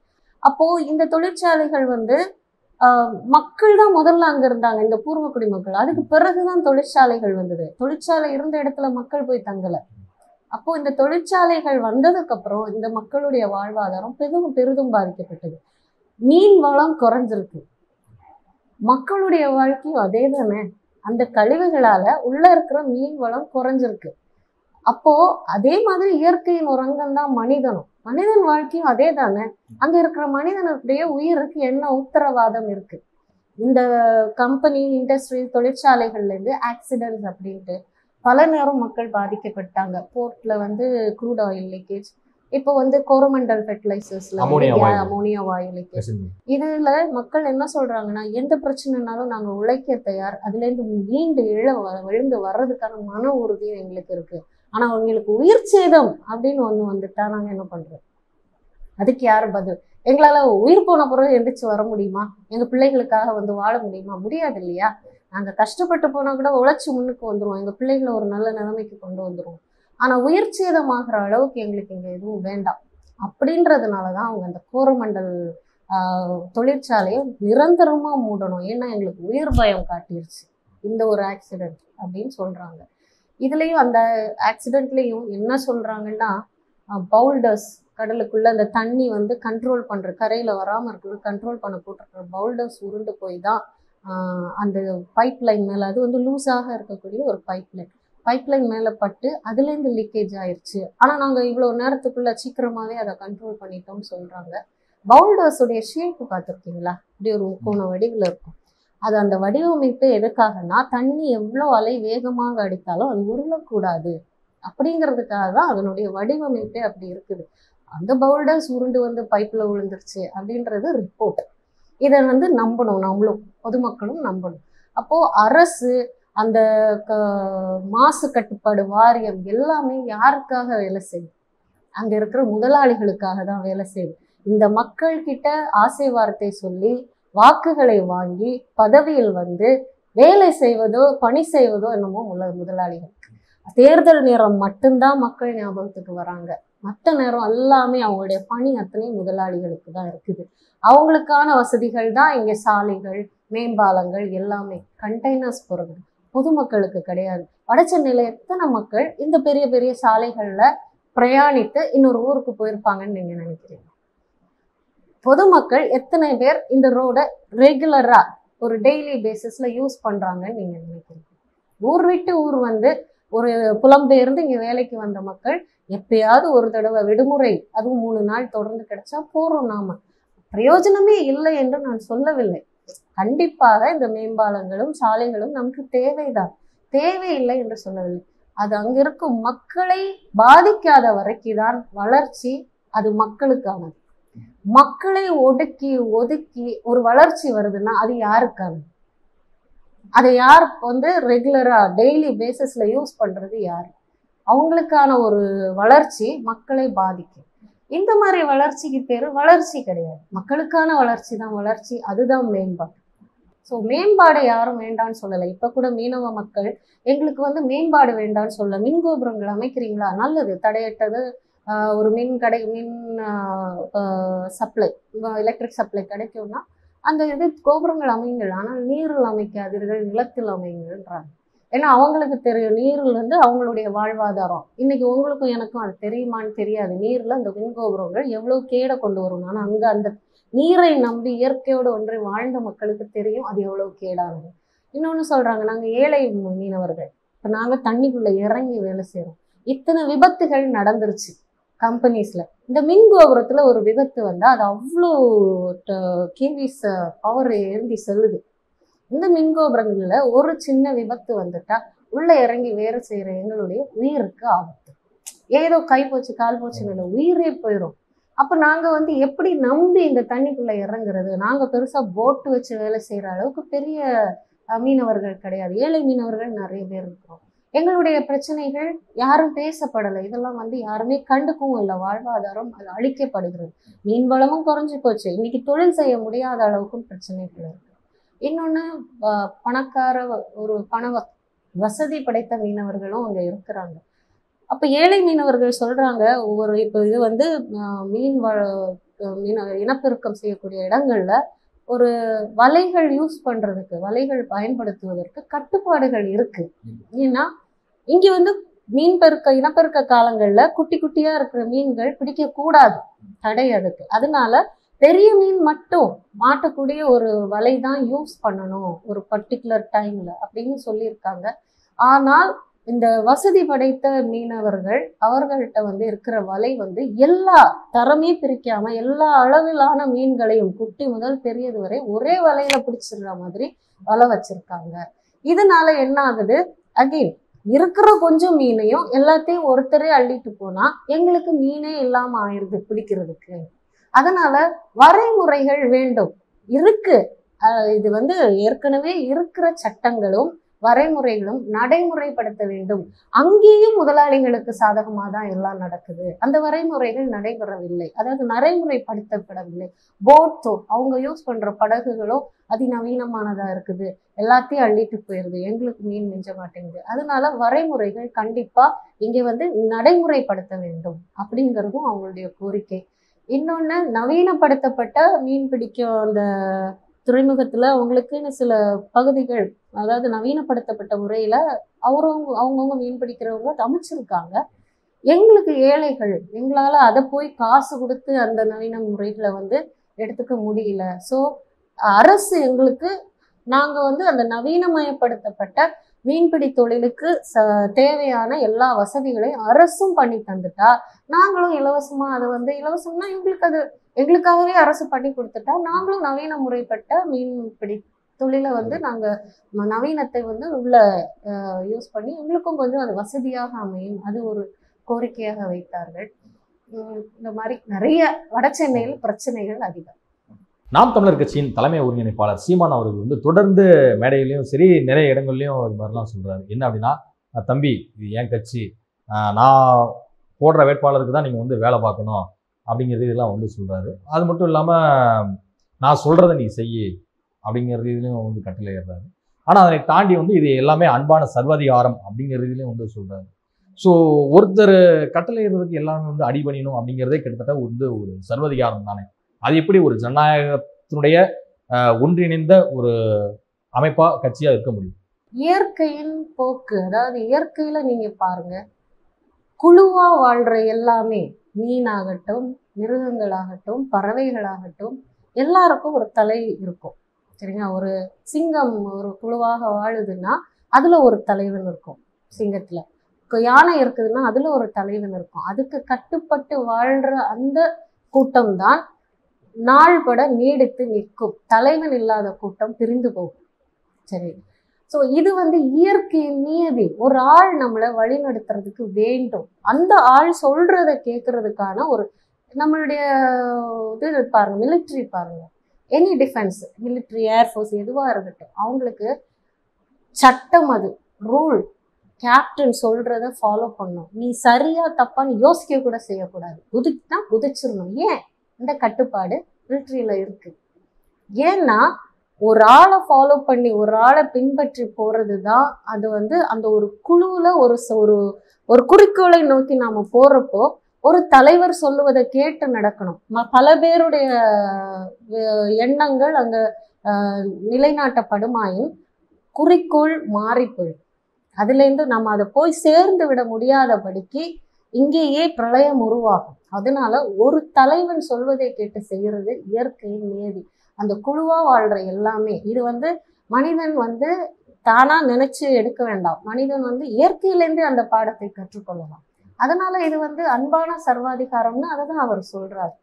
அப்போ இந்த தொழிற்சாலைகள் வந்து மக்கள் தான் முதல்ல அங்க இருந்தாங்க, இந்த பூர்வக்குடி மக்கள். அதுக்கு பிறகுதான் தொழிற்சாலைகள் வந்தது. தொழிற்சாலை இருந்த இடத்துல மக்கள் போய் தங்கல. அப்போ இந்த தொழிற்சாலைகள் வந்ததுக்கு அப்புறம் இந்த மக்களுடைய வாழ்வாதாரம் பெரிதும் பாதிக்கப்பட்டது. மீன் வளம் குறைஞ்சிருக்கு, மக்களுடைய வாழ்க்கையும் அதே தானே. அந்த கழிவுகளால உள்ள இருக்கிற மீன் வளம் குறைஞ்சிருக்கு. அப்போ அதே மாதிரி இயற்கையின் ஒரு அங்கம் தான் மனிதனும். மனிதன் வாழ்க்கையும் அதே தானே. அங்க இருக்கிற மனிதனுடைய உயிருக்கு என்ன உத்தரவாதம் இருக்கு? இந்த கம்பெனி, இண்டஸ்ட்ரி, தொழிற்சாலைகள்ல இருந்து ஆக்சிடென்ட்ஸ் அப்படின்ட்டு பல நேரம் மக்கள் பாதிக்கப்பட்டாங்க. போர்ட்ல வந்து க்ரூட் ஆயில் லீக்கேஜ், இப்போ வந்து கோரமண்டல் ஃபெர்டிலைசர்ஸ்ல அமோனியா வாயு லீக்கேஜ். இதுல மக்கள் என்ன சொல்றாங்கன்னா, எந்த பிரச்சனைனாலும் நாங்க உழைக்க தயார், அதுல இருந்து மீண்டு விழுந்து வர்றதுக்கான மன உறுதியும் எங்களுக்கு இருக்கு. ஆனா அவங்களுக்கு உயிர் சேதம் அப்படின்னு ஒண்ணு வந்துட்டா நாங்க என்ன பண்றோம்? அதுக்கு யார் பதில்? எங்களால உயிர் போன பிறகு எந்திரிச்சு வர முடியுமா? எங்க பிள்ளைகளுக்காக வந்து வாழ முடியுமா? முடியாது இல்லையா? நாங்க கஷ்டப்பட்டு போனா கூட உழைச்சி முன்னுக்கு வந்துருவோம், எங்க பிள்ளைகளை ஒரு நல்ல நிலைமைக்கு கொண்டு வந்துருவோம். ஆனா உயிர் சேதமாகிற அளவுக்கு எங்களுக்கு இங்க எதுவும் வேண்டாம் அப்படின்றதுனாலதான் அவங்க அந்த கோரமண்டல் தொழிற்சாலையை நிரந்தரமா மூடணும். ஏன்னா எங்களுக்கு உயிர் பயம் காட்டிருச்சு இந்த ஒரு ஆக்சிடென்ட் அப்படின்னு சொல்றாங்க. இதுலயும் அந்த ஆக்சிடென்ட்லயும் என்ன சொல்றாங்கன்னா, பவுல்டர்ஸ், கடலுக்குள்ள அந்த தண்ணி வந்து கண்ட்ரோல் பண்ற, கரையில வராம இருக்கிறது கண்ட்ரோல் பண்ண போட்டிருக்கிற பவுல்டர்ஸ் உருண்டு போய் தான் அந்த பைப் லைன் மேல, அது வந்து லூஸாக இருக்கக்கூடிய ஒரு பைப் லைன் மேல பட்டு அதுல இருந்து லீக்கேஜ் ஆயிடுச்சு. ஆனா நாங்க இவ்வளவு நேரத்துக்குள்ள சீக்கிரமாவே அதை கண்ட்ரோல் பண்ணிட்டோம்னு சொல்றாங்க. பவுல்டர்ஸ் உடைய ஷேப் பார்த்துருக்கீங்களா? இப்படி ஒரு முக்கோண வடிவில் இருக்கும். அது அந்த வடிவமைப்பு எதுக்காகனா, தண்ணி எவ்வளவு அலை வேகமாக அடித்தாலும் அது உருளக்கூடாது அப்படிங்கிறதுக்காக தான் அதனுடைய வடிவமைப்பே அப்படி இருக்குது. அந்த பவுல்டர்ஸ் உருண்டு வந்து பைப்ல விழுந்துருச்சு அப்படின்றது ரிப்போர்ட். இதை வந்து நம்பணும், நம்மளும் பொதுமக்களும் நம்பணும். அப்போ அரசு, அந்த மாசு கட்டுப்பாடு வாரியம் எல்லாமே யாருக்காக வேலை செய்யுது? அங்க இருக்கிற முதலாளிகளுக்காக தான் வேலை செய்யுது. இந்த மக்கள் கிட்ட ஆசை வார்த்தை சொல்லி வாக்குகளை வாங்கி பதவியில் வந்து வேலை செய்வதோ பணி செய்வதோ என்னமோ முதலாளிகள். தேர்தல் நேரம் மட்டும்தான் மக்கள் ஞாபகத்துக்கு வராங்க. மற்ற நேரம் எல்லாமே அவங்களுடைய பணி அத்தனை முதலாளிகளுக்கு தான் இருக்குது. அவங்களுக்கான வசதிகள் தான் இங்க சாலைகள், மேம்பாலங்கள் எல்லாமே. கண்டெய்னர்ஸ் போறது பொதுமக்களுக்கு கிடையாது. வடசென்னையில எத்தனை மக்கள் இந்த பெரிய பெரிய சாலைகள்ல பிரயாணித்து இன்னொரு ஊருக்கு போயிருப்பாங்கன்னு நீங்க நினைக்கிறீங்க? பொதுமக்கள் எத்தனை பேர் இந்த ரோட ரெகுலரா ஒரு டெய்லி பேசிஸ்ல யூஸ் பண்றாங்கன்னு நீங்க நினைக்கிறீங்க? ஊர் விட்டு ஊர் வந்து ஒரு புலம்பெயர்ந்து இங்க வேலைக்கு வந்த மக்கள் எப்பயாவது ஒரு தடவை விடுமுறை, அதுவும் 3 நாள் தொடர்ந்து கிடைச்சா போறோம். நாம பிரயோஜனமே இல்லை என்று நான் சொல்லவில்லை. கண்டிப்பாக இந்த மேம்பாலங்களும் சாலைகளும் நமக்கு தேவைதான், தேவையில்லை என்று சொல்லவில்லை. அது அங்க இருக்கும் மக்களை பாதிக்காத வரைக்கும்தான் வளர்ச்சி. அது மக்களுக்கானது. மக்களை ஒதுக்கி ஒரு வளர்ச்சி வருதுன்னா அது யாருக்கானது? அதை யார் வந்து ரெகுலரா டெய்லி பேசிஸ்ல யூஸ் பண்றது யாரு? அவங்களுக்கான ஒரு வளர்ச்சி மக்களை பாதிக்கும். இந்த மாதிரி வளர்ச்சிக்கு பேரு வளர்ச்சி கிடையாது. மக்களுக்கான வளர்ச்சி தான் வளர்ச்சி, அதுதான் மேம்பாடு. ஸோ மேம்பாடு யாரும் வேண்டான்னு சொல்லலை. இப்ப கூட மீனவ மக்கள் எங்களுக்கு வந்து மேம்பாடு வேண்டான்னு சொல்ல, மின் கோபுரங்கள் அமைக்கிறீங்களா, நல்லது, தடையட்டது. ஒரு மின் சப்ளை, எலக்ட்ரிக் சப்ளை கிடைக்கும்னா அந்த இது கோபுரங்கள் அமைங்கள், ஆனால் நீரில் அமைக்காதீர்கள், நிலத்தில் அமைங்கள்ன்றாங்க. ஏன்னா அவங்களுக்கு தெரியும் நீரில் வந்து அவங்களுடைய வாழ்வாதாரம். இன்னைக்கு உங்களுக்கும் எனக்கும் அது தெரியுமான்னு தெரியாது. நீர்ல அந்த மின் கோபுரங்கள் எவ்வளவு கேடை கொண்டு வரும். ஆனால் அங்க அந்த நீரை நம்பி இயற்கையோடு ஒன்றை வாழ்ந்த மக்களுக்கு தெரியும் அது எவ்வளவு கேடானது. இன்னொன்னு சொல்றாங்க, நாங்க ஏழை மீனவர்கள், இப்ப நாங்க தண்ணிக்குள்ள இறங்கி வேலை செய்யறோம். இத்தனை விபத்துகள் நடந்துருச்சு கம்பெனிஸ்ல. இந்த மின் கோபுரத்துல ஒரு விபத்து வந்தா அது அவ்வளோ கேவிஸ் பவர் ஏந்தி செல்லுது. இந்த மின் கோபுரங்கள்ல ஒரு சின்ன விபத்து வந்துட்டா உள்ள இறங்கி வேலை செய்யற எங்களுடைய உயிருக்கு ஆபத்து. ஏதோ கை போச்சு கால் போச்சுன்னு இல்லை, உயிரே போயிடும். அப்ப நாங்க வந்து எப்படி நம்பி இந்த தண்ணிக்குள்ள இறங்குறது? நாங்க பெருசா போட்டு வச்சு வேலை செய்யற அளவுக்கு பெரிய மீனவர்கள் கிடையாது. ஏழை மீனவர்கள் நிறைய பேர் இருக்கிறோம். எங்களுடைய பிரச்சனைகள் யாரும் பேசப்படலை. இதெல்லாம் வந்து யாருமே கண்டுக்கவும் இல்லை. வாழ்வாதாரம் அது அழிக்கப்படுகிறது. மீன் வளமும் குறைஞ்சு போச்சு. இன்னைக்கு தொழில் செய்ய முடியாத அளவுக்கும் பிரச்சனைகள் இருக்கு. இன்னொன்னு பணக்கார ஒரு வசதி படைத்த மீனவர்களும் அங்க இருக்கிறாங்க. அப்ப ஏழை மீனவர்கள் சொல்றாங்க, ஒவ்வொரு இப்போ இது வந்து மீன் இனப்பெருக்கம் செய்யக்கூடிய இடங்கள்ல ஒரு வலைகள் யூஸ் பண்றதுக்கு, வலைகள் பயன்படுத்துவதற்கு கட்டுப்பாடுகள் இருக்கு. ஏன்னா இங்க வந்து இனப்பெருக்க காலங்கள்ல குட்டி குட்டியா இருக்கிற மீன்கள் பிடிக்க கூடாது, தடை அதுக்கு. அதனால பெரிய மீன் மட்டும் மாட்டக்கூடிய ஒரு வலை தான் யூஸ் பண்ணணும் ஒரு பர்டிகுலர் டைம்ல அப்படின்னு சொல்லியிருக்காங்க. ஆனால் இந்த வசதி படைத்த மீனவர்கள் அவர்கள்ட்ட வந்து இருக்கிற வலை வந்து எல்லா தரமே பிரிக்காம எல்லா அளவிலான மீன்களையும் குட்டி முதல் பெரியது வரை ஒரே வலையில பிடிச்சிடுற மாதிரி வலை வச்சிருக்காங்க. இதனால என்ன ஆகுது, அகெயின் இருக்கிற கொஞ்சம் மீனையும் எல்லாத்தையும் ஒருத்தரே அள்ளிட்டு போனா எங்களுக்கு மீனே இல்லாம ஆயிடுது பிடிக்கிறதுக்கு. அதனால வரைமுறைகள் வேண்டும். இருக்கு, இது வந்து ஏற்கனவே இருக்கிற சட்டங்களும் வரைமுறைகளும் நடைமுறைப்படுத்த வேண்டும். அங்கேயும் முதலாளிகளுக்கு சாதகமாக தான் எல்லாம் நடக்குது. அந்த வரைமுறைகள் நடைபெறவில்லை, அதாவது நடைமுறைப்படுத்தப்படவில்லை. போட்டோ அவங்க யூஸ் பண்ற படகுகளோ அதிநவீனமானதா இருக்குது, எல்லாத்தையும் அள்ளிட்டு போயிருது, எங்களுக்கு மீன் மிஞ்ச மாட்டேங்குது. அதனால வரைமுறைகள் கண்டிப்பா இங்க வந்து நடைமுறைப்படுத்த வேண்டும் அப்படிங்கிறதும் அவங்களுடைய கோரிக்கை. இன்னொன்னு, நவீனப்படுத்தப்பட்ட மீன் பிடிக்கும் அந்த துறைமுகத்துல அவங்களுக்குன்னு சில பகுதிகள், அதாவது நவீனப்படுத்தப்பட்ட முறையில அவங்கவுங்க மீன் பிடிக்கிறவங்க அமைச்சிருக்காங்க. எங்களுக்கு ஏழைகள், எங்களால அதை போய் காசு கொடுத்து அந்த நவீன முறைகளை வந்து எடுத்துக்க முடியல. ஸோ அரசு எங்களுக்கு, நாங்க வந்து அந்த நவீனமயப்படுத்தப்பட்ட மீன்பிடி தொழிலுக்கு தேவையான எல்லா வசதிகளையும் அரசும் பண்ணி தந்துட்டா, நாங்களும் இலவசமா அதை வந்து இலவசம்னா எங்களுக்கு அது எங்களுக்காகவே அரசு பண்ணி கொடுத்துட்டா நாங்களும் நவீன முறைப்பட்ட மீன்பிடி தொழிலை வந்து நாங்க நவீனத்தை வந்து உள்ள யூஸ் பண்ணி எங்களுக்கும் கொஞ்சம் அது வசதியாக அமையும். அது ஒரு கோரிக்கையாக வைத்தார்கள். இந்த மாதிரி நிறைய வட சென்னையில் பிரச்சனைகள் அதிகம். நாம் தமிழர் கட்சியின் தலைமை ஒருங்கிணைப்பாளர் சீமான் அவர்கள் வந்து தொடர்ந்து மேடையிலையும் சரி நிறைய இடங்கள்லையும் இது மாதிரிலாம் சொல்றாரு. என்ன அப்படின்னா, தம்பி இது என் கட்சி, நான் போடுற வேட்பாளருக்கு தான் நீங்கள் வந்து வேலை பார்க்கணும் அப்படிங்கிறது இதெல்லாம் வந்து சொல்றாரு. அது மட்டும் இல்லாமல் நான் சொல்றதை நீ செய்யி அப்படிங்கிறது இதுலையும் வந்து கட்டளையிடுறாரு. ஆனால் அதனை தாண்டி வந்து இது எல்லாமே அன்பான சர்வாதிகாரம் அப்படிங்கிறதுலையும் வந்து சொல்றாரு. ஸோ ஒருத்தர் கட்டளையிடுறதுக்கு எல்லாமே வந்து அடிபணியணும் அப்படிங்கிறதே கிட்டத்தட்ட வந்து ஒரு சர்வாதிகாரம் தானே. அது எப்படி ஒரு ஜனநாயகத்தினுடைய ஒன்றிணைந்த ஒரு அமைப்பா கட்சியா இருக்க முடியும்? இயற்கையின் போக்கு, அதாவது இயற்கையில நீங்க பாருங்க, குழுவா வாழ்ற எல்லாமே, மீனாகட்டும் மிருகங்களாகட்டும் பறவைகளாகட்டும் எல்லாருக்கும் ஒரு தலை இருக்கும். சரிங்களா? ஒரு சிங்கம் ஒரு குழுவாக வாழுதுன்னா அதுல ஒரு தலைவன் இருக்கும். சிங்கத்துல யானை இருக்குதுன்னா அதுல ஒரு தலைவன் இருக்கும். அதுக்கு கட்டுப்பட்டு வாழ்ற அந்த கூட்டம் தான் நாள்பட நீடித்து நிற்கும். தலைவன் இல்லாத கூட்டம் பிரிந்து போகும். சரி, ஸோ இது வந்து இயற்கையின் நியதி. ஒரு ஆள் நம்மளை வழிநடத்துறதுக்கு வேண்டும். அந்த ஆள் சொல்றதை கேட்கறதுக்கான ஒரு நம்மளுடைய இது பாருங்க, மிலிட்ரி பாருங்க, எனி டிஃபென்ஸ், மிலிட்ரி, ஏர்ஃபோர்ஸ் எதுவாக இருக்கட்டும், அவங்களுக்கு சட்டம், அது ரூல், கேப்டன் சொல்றத ஃபாலோ பண்ணும். நீ சரியா தப்பான்னு யோசிக்க கூட செய்யக்கூடாது. குதிச்சுனா குதிச்சிடணும். ஏன் இந்த கட்டுப்பாடு மிலிட்ரியில இருக்கு? ஏன்னா ஒரு ஆளை ஃபாலோ பண்ணி ஒரு ஆளை பின்பற்றி போறதுதான் அது அந்த ஒரு குழுவுல ஒரு குறிக்கோளை நோக்கி நாம போறப்போ ஒரு தலைவர் சொல்லுவதை கேட்டு நடக்கணும். பல பேருடைய எண்ணங்கள் அங்க நிலைநாட்டப்படுமாயின் குறிக்கோள் மாறி போயிடும். அதுல இருந்து நம்ம அதை போய் சேர்ந்து விட முடியாதபடிக்கு இங்கேயே பிரளயம் உருவாகும். அதனால ஒரு தலைவன் சொல்வதை கேட்டு செய்யறது இயற்கையின் நியதி. அந்த குழுவா வாழ்ற எல்லாமே இது மனிதன் தானா நினைச்சு எடுக்க வேண்டாம். மனிதன் இயற்கையிலேருந்தே அந்த பாடத்தை கற்றுக்கொள்ளலாம். அதனால இது அன்பான சர்வாதிகாரம்னு அதைதான் அவர் சொல்றாரு.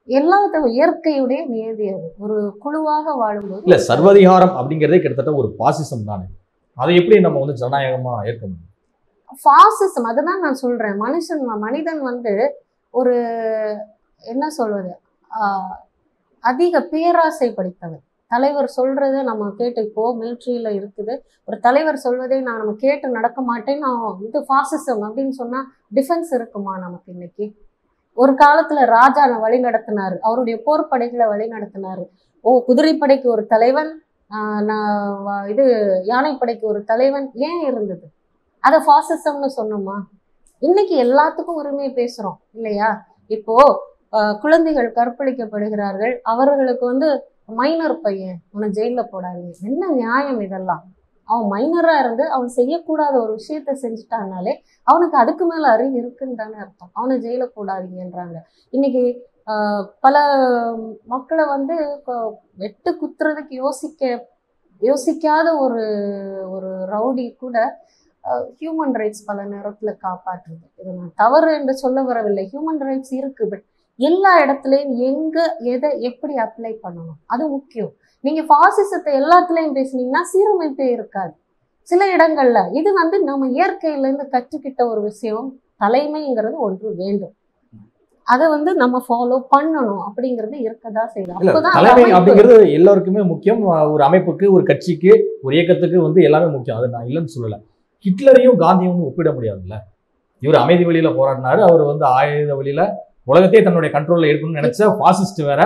எல்லாத்தையும் இயற்கையுடைய நியதி. அது ஒரு குழுவாக வாழும்போது இல்ல சர்வாதிகாரம் அப்படிங்கிறதே கிட்டத்தட்ட ஒரு பாசிசம் தானே. அதை எப்படி நம்ம ஜனநாயகமா ஏற்க முடியும்? பாசிசம் அதுதான் நான் சொல்றேன். மனிதன் ஒரு என்ன சொல்வது அதிக பேராசை படித்தவர். தலைவர் சொல்றதை நம்ம கேட்டு இப்போ மிலிட்ரியில இருக்குது. ஒரு தலைவர் சொல்வதை நம்ம கேட்டு நடக்க மாட்டேன், நான் இது பாசிசம் அப்படின்னு சொன்னா டிஃபென்ஸ் இருக்குமா நமக்கு? இன்னைக்கு ஒரு காலத்துல ராஜா வழி நடத்தினாரு, அவருடைய போர்ப்படைகளை வழி நடத்தினாரு. குதிரைப்படைக்கு ஒரு தலைவன், இது யானைப்படைக்கு ஒரு தலைவன் ஏன் இருந்தது? அதை பாசிசம்னு சொன்னோமா? இன்னைக்கு எல்லாத்துக்கும் உரிமை பேசுறோம் இல்லையா? இப்போ குழந்தைகள் கற்பழிக்கப்படுகிறார்கள், அவர்களுக்கு மைனர் பையன் உன்னை ஜெயில போடாதீங்க. என்ன நியாயம் இதெல்லாம்? அவன் மைனரா இருந்து அவன் செய்யக்கூடாத ஒரு விஷயத்த செஞ்சுட்டானாலே அவனுக்கு அதுக்கு மேல அறிவு இருக்குன்னு தானே அர்த்தம். அவனை ஜெயில போடாதீங்கன்றாங்க. இன்னைக்கு பல மக்களை வெட்டு குத்துறதுக்கு யோசிக்காத ஒரு ரவுடி கூட ஹியூமன் ரைட்ஸ் பல நேரத்துல காப்பாற்றுது. இது நான் தவறு என்று சொல்ல வரவில்லை. ஹியூமன் ரைட்ஸ் இருக்கு. பட் எல்லா இடத்துலையும் எங்க எதை எப்படி அப்ளை பண்ணணும் அது முக்கியம். நீங்க பாசிசத்தை எல்லாத்துலயும் பேசுனீங்கன்னா சீரமைப்பே இருக்காது. சில இடங்கள்ல இது நம்ம இயற்கையில இருந்து கற்றுக்கிட்ட ஒரு விஷயம். தலைமைங்கிறது ஒன்று வேண்டும், அதை நம்ம ஃபாலோ பண்ணணும் அப்படிங்கிறது இருக்கதா செய்யலாம். தலைமை அப்படிங்கிறது எல்லாருக்குமே முக்கியம். ஒரு அமைப்புக்கு, ஒரு கட்சிக்கு, ஒரு இயக்கத்துக்கு எல்லாமே முக்கியம். அதை நான் இல்லைன்னு சொல்லல. ஹிட்லரையும் காந்தியும் ஒப்பிட முடியாதுல்ல. இவர் அமைதி வழியில போராடினாரு, அவர் ஆயுத வழியில உலகத்தையே தன்னுடைய கண்ட்ரோல்ல எடுக்கணும்னு நினைச்ச பாசிஸ்ட் வேற.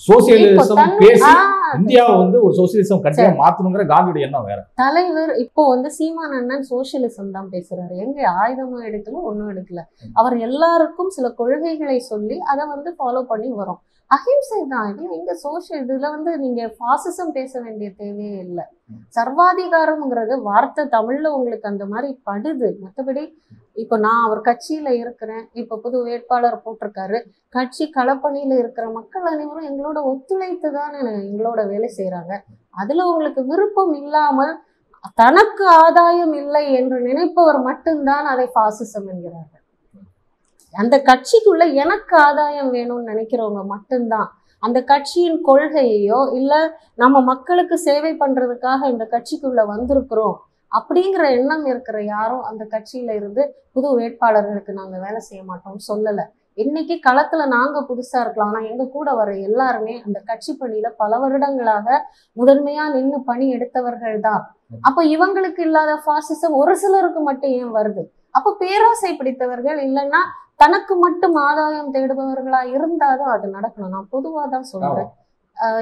சோசியலிசம் பேசி இந்தியாவை ஒரு சோசியலிசம் கட்சியா மாத்தணுங்கிற காந்தியோட எண்ணம் வேற. தலைவர் இப்போ சீமான் அண்ணன் சோசியலிசம் தான் பேசுறாரு. எங்க ஆயுதமும் எடுக்கல, ஒன்னும் எடுக்கல. அவர் எல்லாருக்கும் சில கொள்கைகளை சொல்லி அதை ஃபாலோ பண்ணி வரும். அஹிம்சை தான். இது எங்க சோசியல் இதுல நீங்க பாசிசம் பேச வேண்டிய தேவையே இல்லை. சர்வாதிகாரம்ங்கிறது வார்த்தை தமிழ்ல உங்களுக்கு அந்த மாதிரி படுது. மற்றபடி இப்போ நான் அவர் கட்சியில இருக்கிறேன், இப்போ புது வேட்பாளர் போட்டிருக்காரு, கட்சி களப்பணியில இருக்கிற மக்கள் அனைவரும் எங்களோட ஒத்துழைத்து தான் எங்களோட வேலை செய்யறாங்க. அதுல உங்களுக்கு விருப்பம் இல்லாமல் தனக்கு ஆதாயம் இல்லை என்று நினைப்பவர் மட்டும்தான் அதை பாசிசம் என்கிறார்கள். அந்த கட்சிக்குள்ள எனக்கு ஆதாயம் வேணும்னு நினைக்கிறவங்க மட்டும்தான் அந்த கட்சியின் கொள்கையோ இல்ல நம்ம மக்களுக்கு சேவை பண்றதுக்காக இந்த கட்சிக்குள்ள வந்திருக்கிறோம் அப்படிங்கிற எண்ணம் இருக்கிற யாரும் அந்த கட்சியில இருந்து புது வேட்பாளர்களுக்கு நாங்க வேலை செய்ய மாட்டோம்னு சொல்லல. இன்னைக்கு களத்துல நாங்க புதுசா இருக்கலாம், ஆனா எங்க கூட வர எல்லாருமே அந்த கட்சி பணியில பல வருடங்களாக முதன்மையா நின்று பணி எடுத்தவர்கள் தான். அப்ப இவங்களுக்கு இல்லாத பாசிசம் ஒரு சிலருக்கு மட்டும் ஏன் வருது? அப்ப பேராசை பிடித்தவர்கள் இல்லைன்னா தனக்கு மட்டும் ஆதாயம் தேடுபவர்களா இருந்தாதான் அது நடக்கணும். நான் பொதுவா தான் சொல்றேன்,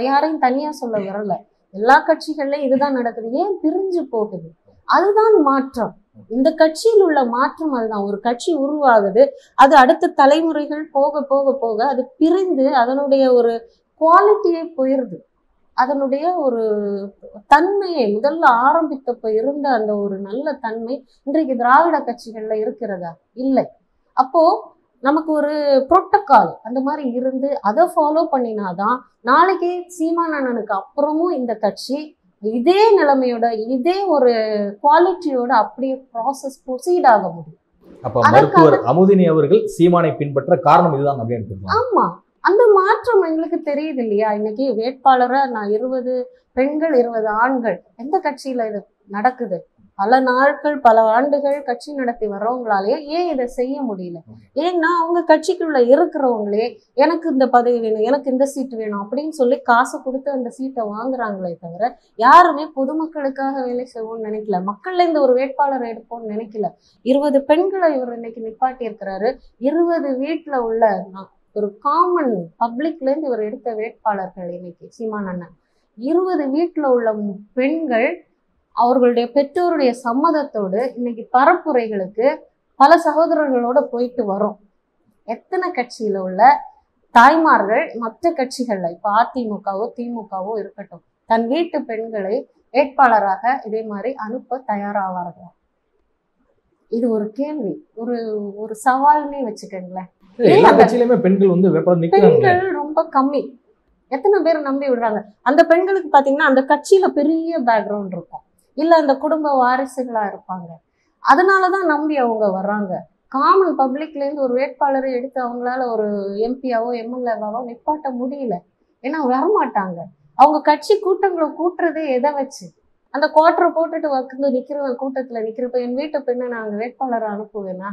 யாரையும் தனியா சொல்ல வரல. எல்லா கட்சிகள்லயும் இதுதான் நடக்குது. ஏன் பிரிஞ்சு போகுது? அதுதான் மாற்றம். இந்த கட்சியில் உள்ள மாற்றம் அதுதான். ஒரு கட்சி உருவாகுது, அது அடுத்த தலைமுறைகள் போக போக போக அது பிரிந்து அதனுடைய ஒரு குவாலிட்டியே போயிருது. அதனுடைய ஒரு தன்மையை முதல்ல ஆரம்பித்தப்ப இருந்த அந்த ஒரு நல்ல தன்மை இன்றைக்கு திராவிட கட்சிகள்ல இருக்கிறதா? இல்லை. அப்போ நமக்கு ஒரு புரோட்டோகால் அந்த மாதிரி இருந்து அதை ஃபாலோ பண்ணினாதான் நாளைக்கு சீமான் அண்ணனுக்கு அப்புறமும் இந்த கட்சி இதே நிலைமையோட இதே ஒரு குவாலிட்டியோட அப்படியே ப்ரொசீட் ஆக முடியும். அப்ப மருத்துவர் அமுதினி அவர்கள் சீமானை பின்பற்ற காரணம் இதுதான் அப்படின்னு. ஆமா, அந்த மாற்றம் எங்களுக்கு தெரியுது இல்லையா? இன்னைக்கு வேட்பாளரை நான் 20 பெண்கள் 20 ஆண்கள் எந்த கட்சியில இது நடக்குது? பல நாட்கள் பல ஆண்டுகள் கட்சி நடத்தி வர்றவங்களாலேயே ஏன் இதை செய்ய முடியல? ஏன்னா அவங்க கட்சிக்குள்ள இருக்கிறவங்களே எனக்கு இந்த பதவி வேணும், எனக்கு இந்த சீட்டு வேணும் அப்படின்னு சொல்லி காசு கொடுத்து அந்த சீட்டை வாங்குறாங்களே தவிர யாருமே பொதுமக்களுக்காக வேலை செய்வோம்னு நினைக்கல. மக்கள்ல இந்த ஒரு வேட்பாளர் எடுப்போம்னு நினைக்கல. 20 பெண்களை இவர் இன்னைக்கு நிப்பாட்டி இருக்கிறாரு. 20 வீட்டுல உள்ள ஒரு காமன் பப்ளிக்ல இருந்து இவர் எடுத்த வேட்பாளர்கள் இன்னைக்கு சீமான் அண்ணன் 20 வீட்டுல உள்ள பெண்கள் அவர்களுடைய பெற்றோருடைய சம்மதத்தோடு இன்னைக்கு பரப்புரைகளுக்கு பல சகோதரர்களோட போயிட்டு வரும். எத்தனை கட்சியில உள்ள தாய்மார்கள் மற்ற கட்சிகள்ல இப்ப அதிமுகவோ திமுகவோ இருக்கட்டும் தன் வீட்டு பெண்களை வேட்பாளராக இதே மாதிரி அனுப்ப தயாராவார்கள்? இது ஒரு கேள்வி, ஒரு ஒரு சவால்னே வச்சுக்கோங்களேன். எல்லா கட்சியிலுமே பெண்கள் வந்து பெண்கள் ரொம்ப கம்மி. எத்தனை பேர் நம்பி விடுறாங்க? அந்த பெண்களுக்கு பாத்தீங்கன்னா அந்த கட்சியில பெரிய பேக்ரவுண்ட் இருக்கும், இல்ல அந்த குடும்ப வாரிசுகளா இருப்பாங்க. அதனாலதான் நம்பி அவங்க வர்றாங்க. காமன் பப்ளிக்ல இருந்து ஒரு வேட்பாளரை எடுத்து அவங்களால ஒரு எம்பியாவோ எம்எல்ஏவாவோ நிப்பாட்ட முடியல. ஏன்னா வரமாட்டாங்க. அவங்க கட்சி கூட்டங்களை கூட்டுறதே எதை வச்சு? அந்த குவார்டரை போட்டுட்டு வந்து நிக்கிற கூட்டத்துல நிக்கிறப்ப என் வீட்டு பெண்ணை நாங்க வேட்பாளரை அனுப்புவேனா?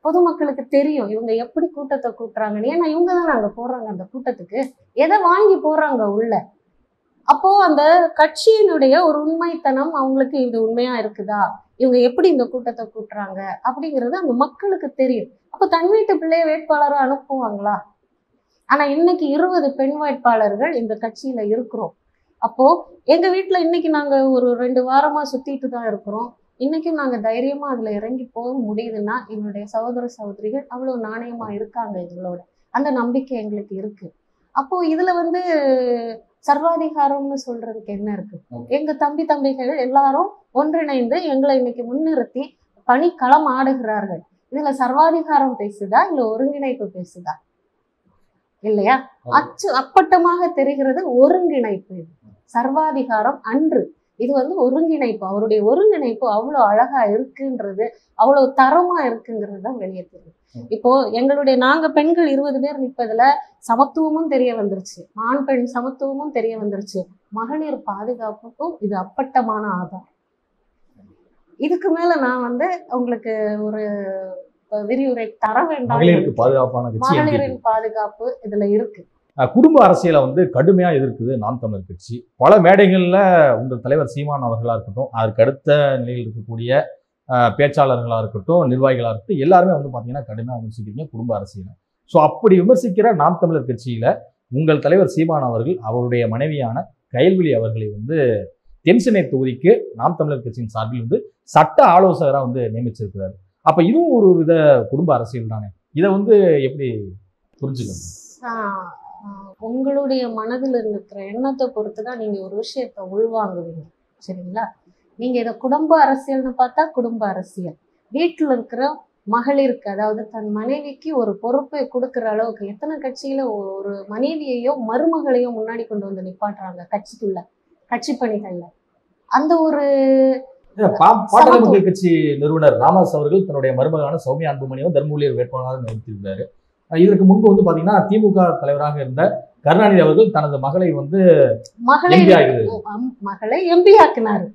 பொதுமக்களுக்கு தெரியும் இவங்க எப்படி கூட்டத்தை கூட்டுறாங்கன்னு. ஏன்னா இவங்க தான் அங்க போறாங்க அந்த கூட்டத்துக்கு, எதை வாங்கி போறாங்க உள்ள. அப்போ அந்த கட்சியினுடைய ஒரு உண்மைத்தனம் அவங்களுக்கு இது உண்மையா இருக்குதா, இவங்க எப்படி இந்த கூட்டத்தை கூட்டுறாங்க அப்படிங்கிறது அந்த மக்களுக்கு தெரியும். அப்போ தன் வீட்டு பிள்ளைய வேட்பாளரை அனுப்புவாங்களா? ஆனா இன்னைக்கு 20 பெண் வேட்பாளர்கள் இந்த கட்சியில இருக்கிறோம். அப்போ எங்க வீட்டுல இன்னைக்கு நாங்க ஒரு 2 வாரமா சுத்திட்டு தான் இருக்கிறோம். இன்னைக்கும் நாங்க தைரியமா அதுல இறங்கி போக முடியுதுன்னா எங்களுடைய சகோதர சகோதரிகள் அவ்வளவு நாணயமா இருக்காங்க எங்களோட, அந்த நம்பிக்கை எங்களுக்கு இருக்கு. அப்போ இதுல வந்து சர்வாதிகாரம்னு சொல்றதுக்கு என்ன இருக்கு? எங்க தம்பிகள் எல்லாரும் ஒன்றிணைந்து எங்களை இன்னைக்கு முன்னிறுத்தி பணிக்களம் ஆடுகிறார்கள். இதுல சர்வாதிகாரம் பேசுதா இல்ல ஒருங்கிணைப்பு பேசுதா? இல்லையா? அப்பட்டமாக தெரிகிறது ஒருங்கிணைப்பு. சர்வாதிகாரம் அன்று, இது வந்து ஒருங்கிணைப்பு. அவருடைய ஒருங்கிணைப்பு அவ்வளவு அழகா இருக்குன்றது, அவ்வளவு தரமா இருக்குங்கிறது தான் வெளியே தெரியும். இப்போ நாங்க பெண்கள் 20 பேர் நிற்பதுல சமத்துவமும் தெரிய வந்துருச்சு, ஆண் பெண் சமத்துவமும் தெரிய வந்துருச்சு. மகளிர் பாதுகாப்புக்கும் இது அப்பட்டமான ஆதாரம். இதுக்கு மேல நான் வந்து உங்களுக்கு ஒரு விரிவுரை தர வேண்டாம். மகளிரின் பாதுகாப்பு இதுல இருக்கு. குடும்ப அரசியலை வந்து கடுமையா எதிர்க்குது நாம் தமிழர் கட்சி. பல மேடைகள்ல உங்கள் தலைவர் சீமான் அவர்களா இருக்கட்டும், அதற்கு அடுத்த நிலையில் இருக்கக்கூடிய பேச்சாளர்களா இருக்கட்டும், நிர்வாகிகளா இருக்கட்டும், எல்லாருமே வந்து பாத்தீங்கன்னா கடுமையா விமர்சிக்கிறீங்க குடும்ப அரசியலை. ஸோ அப்படி விமர்சிக்கிற நாம் தமிழர் கட்சியில உங்கள் தலைவர் சீமான் அவர்கள் அவருடைய மனைவியான கயல்விழி அவர்களை வந்து தென்சென்னை தொகுதிக்கு நாம் தமிழர் கட்சியின் சார்பில் வந்து சட்ட ஆலோசகராக வந்து நியமிச்சிருக்கிறாரு. அப்ப இதுவும் ஒரு வித குடும்ப அரசியல் தானே. இதை வந்து எப்படி புரிஞ்சுக்கணும்? உங்களுடைய மனதில் இருக்கிற எண்ணத்தை பொறுத்துதான் நீங்க ஒரு விஷயத்த உள்வாங்குவீங்க, சரிங்களா? நீங்க இதை குடும்ப அரசியல்னு பார்த்தா குடும்ப அரசியல். வீட்டுல இருக்கிற மகளிருக்கு, அதாவது தன் மனைவிக்கு ஒரு பொறுப்பை கொடுக்குற அளவுக்கு எத்தனை கட்சியில ஒரு மனைவியையோ மருமகளையோ முன்னாடி கொண்டு வந்து நிப்பாட்டுறாங்க கட்சிக்குள்ள, கட்சி பணிகள்ல. அந்த ஒரு பாட்டாளி மக்கள் கட்சி நிறுவனர் ராமதாஸ் அவர்கள் தன்னுடைய மருமகனான சௌமியா அன்புமணியும் தர்மபுரியில் வேட்பாளராக நிறுத்தியிருந்தாரு. இதற்கு முன்பு வந்து பாத்தீங்கன்னா திமுக தலைவராக இருந்த கருணாநிதி அவர்கள் தனது மகளை வந்து மகளை எம்பி ஆக்கினாரு.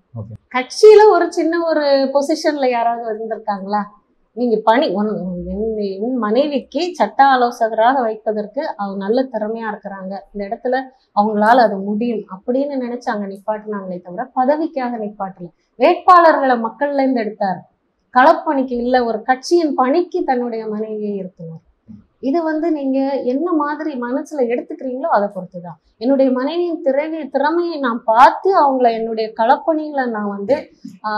கட்சியில ஒரு சின்ன ஒரு பொசிஷன்ல யாராவது இருந்திருக்காங்களா? நீங்க என் மனைவிக்கு சட்ட ஆலோசகராக வைப்பதற்கு அவங்க நல்ல திறமையா இருக்கிறாங்க, இந்த இடத்துல அவங்களால அது முடியும் அப்படின்னு நினைச்சாங்க, நிப்பாட்டினாங்களே தவிர பதவிக்காக நிப்பாட்டல. வேட்பாளர்களை மக்கள்ல இருந்து எடுத்தாரு, களப்பணிக்கு இல்ல, ஒரு கட்சியின் பணிக்கு தன்னுடைய மனைவியை இருத்தினார். இது வந்து நீங்க என்ன மாதிரி மனசுல எடுத்துக்கிறீங்களோ அதை பொறுத்துதான். என்னுடைய மனைவியின் திறமையை நான் பார்த்து அவங்கள என்னுடைய களப்பணிகளை நான் வந்து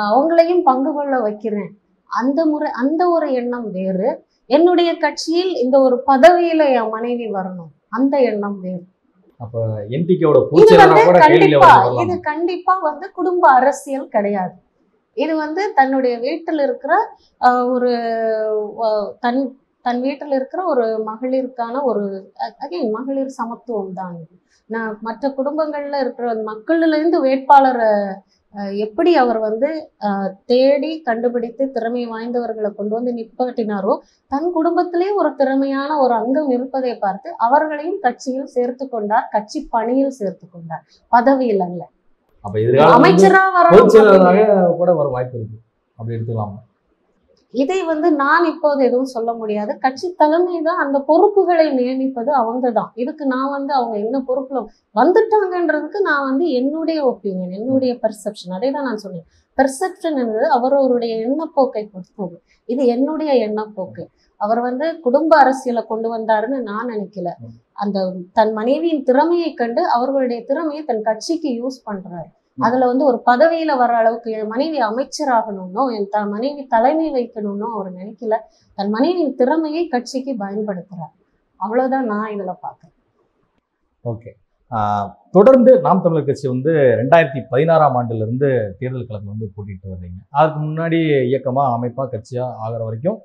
அவங்களையும் பங்கு கொள்ள வைக்கிறேன், அந்த ஒரு எண்ணம் வேறு. என்னுடைய கட்சியில் இந்த ஒரு பதவியில என் மனைவி வரணும், அந்த எண்ணம் வேறு. இது கண்டிப்பா வந்து குடும்ப அரசியல் கிடையாது. இது வந்து தன்னுடைய வீட்டில் இருக்கிற ஒரு தன் வீட்டில் இருக்கிற ஒரு மகளிருக்கான ஒரு மகளிர் சமத்துவம் தான். நான் மற்ற குடும்பங்கள்ல இருக்கிற மக்கள்ல இருந்து வேட்பாளரை எப்படி அவர் வந்து தேடி கண்டுபிடித்து திறமை வாய்ந்தவர்களை கொண்டு வந்து நிப்பாட்டினாரோ, தன் குடும்பத்திலேயே ஒரு திறமையான ஒரு அங்கம் இருப்பதை பார்த்து அவர்களையும் கட்சியில் சேர்த்து கொண்டார், கட்சி பணியில் சேர்த்து கொண்டார், பதவியில் அல்ல. அப்ப எதிர்காலம் அமைச்சரா பொதுச் வர செயலாளராக கூட வர வாய்ப்பு இருக்கு, அப்படி எடுத்துக்கலாம். இதை நான் இப்போது எதுவும் சொல்ல முடியாது. கட்சி தலைமை தான் அந்த பொறுப்புகளை நியமிப்பது அவங்க தான். இதுக்கு நான் அவங்க என்ன பொறுப்புல வந்துட்டாங்கன்றதுக்கு நான் என்னுடைய ஒப்பீனியன், என்னுடைய பெர்செப்ஷன், அதை தான் நான் சொன்னேன். பெர்செப்ஷன் என்பது அவரவருடைய எண்ணப்போக்கை பொறுத்தது. இது என்னுடைய எண்ணப்போக்கு. அவர் குடும்ப அரசியலை கொண்டு வந்தாருன்னு நான் நினைக்கல. அந்த தன் மனைவியின் திறமையை கண்டு அவர்களுடைய திறமையை தன் கட்சிக்கு யூஸ் பண்றாரு. அதுல ஒரு பதவியில வர அளவுக்கு என் மனைவி அமைச்சராகணும்னோ என் மனைவி தலைமை வைக்கணும்னோ அவர் நினைக்கல. தன் மனைவியின் திறமையை கட்சிக்கு பயன்படுத்துறார். அவ்வளவுதான் நான் இதுல பாக்குறேன். ஓகே. தொடர்ந்து நாம் தமிழர் கட்சி 2016ஆம் ஆண்டுல இருந்து தேர்தல் களத்துல போட்டிட்டு வர்றீங்க. அதுக்கு முன்னாடி இயக்கமா அமைப்பா கட்சியா ஆகிற வரைக்கும்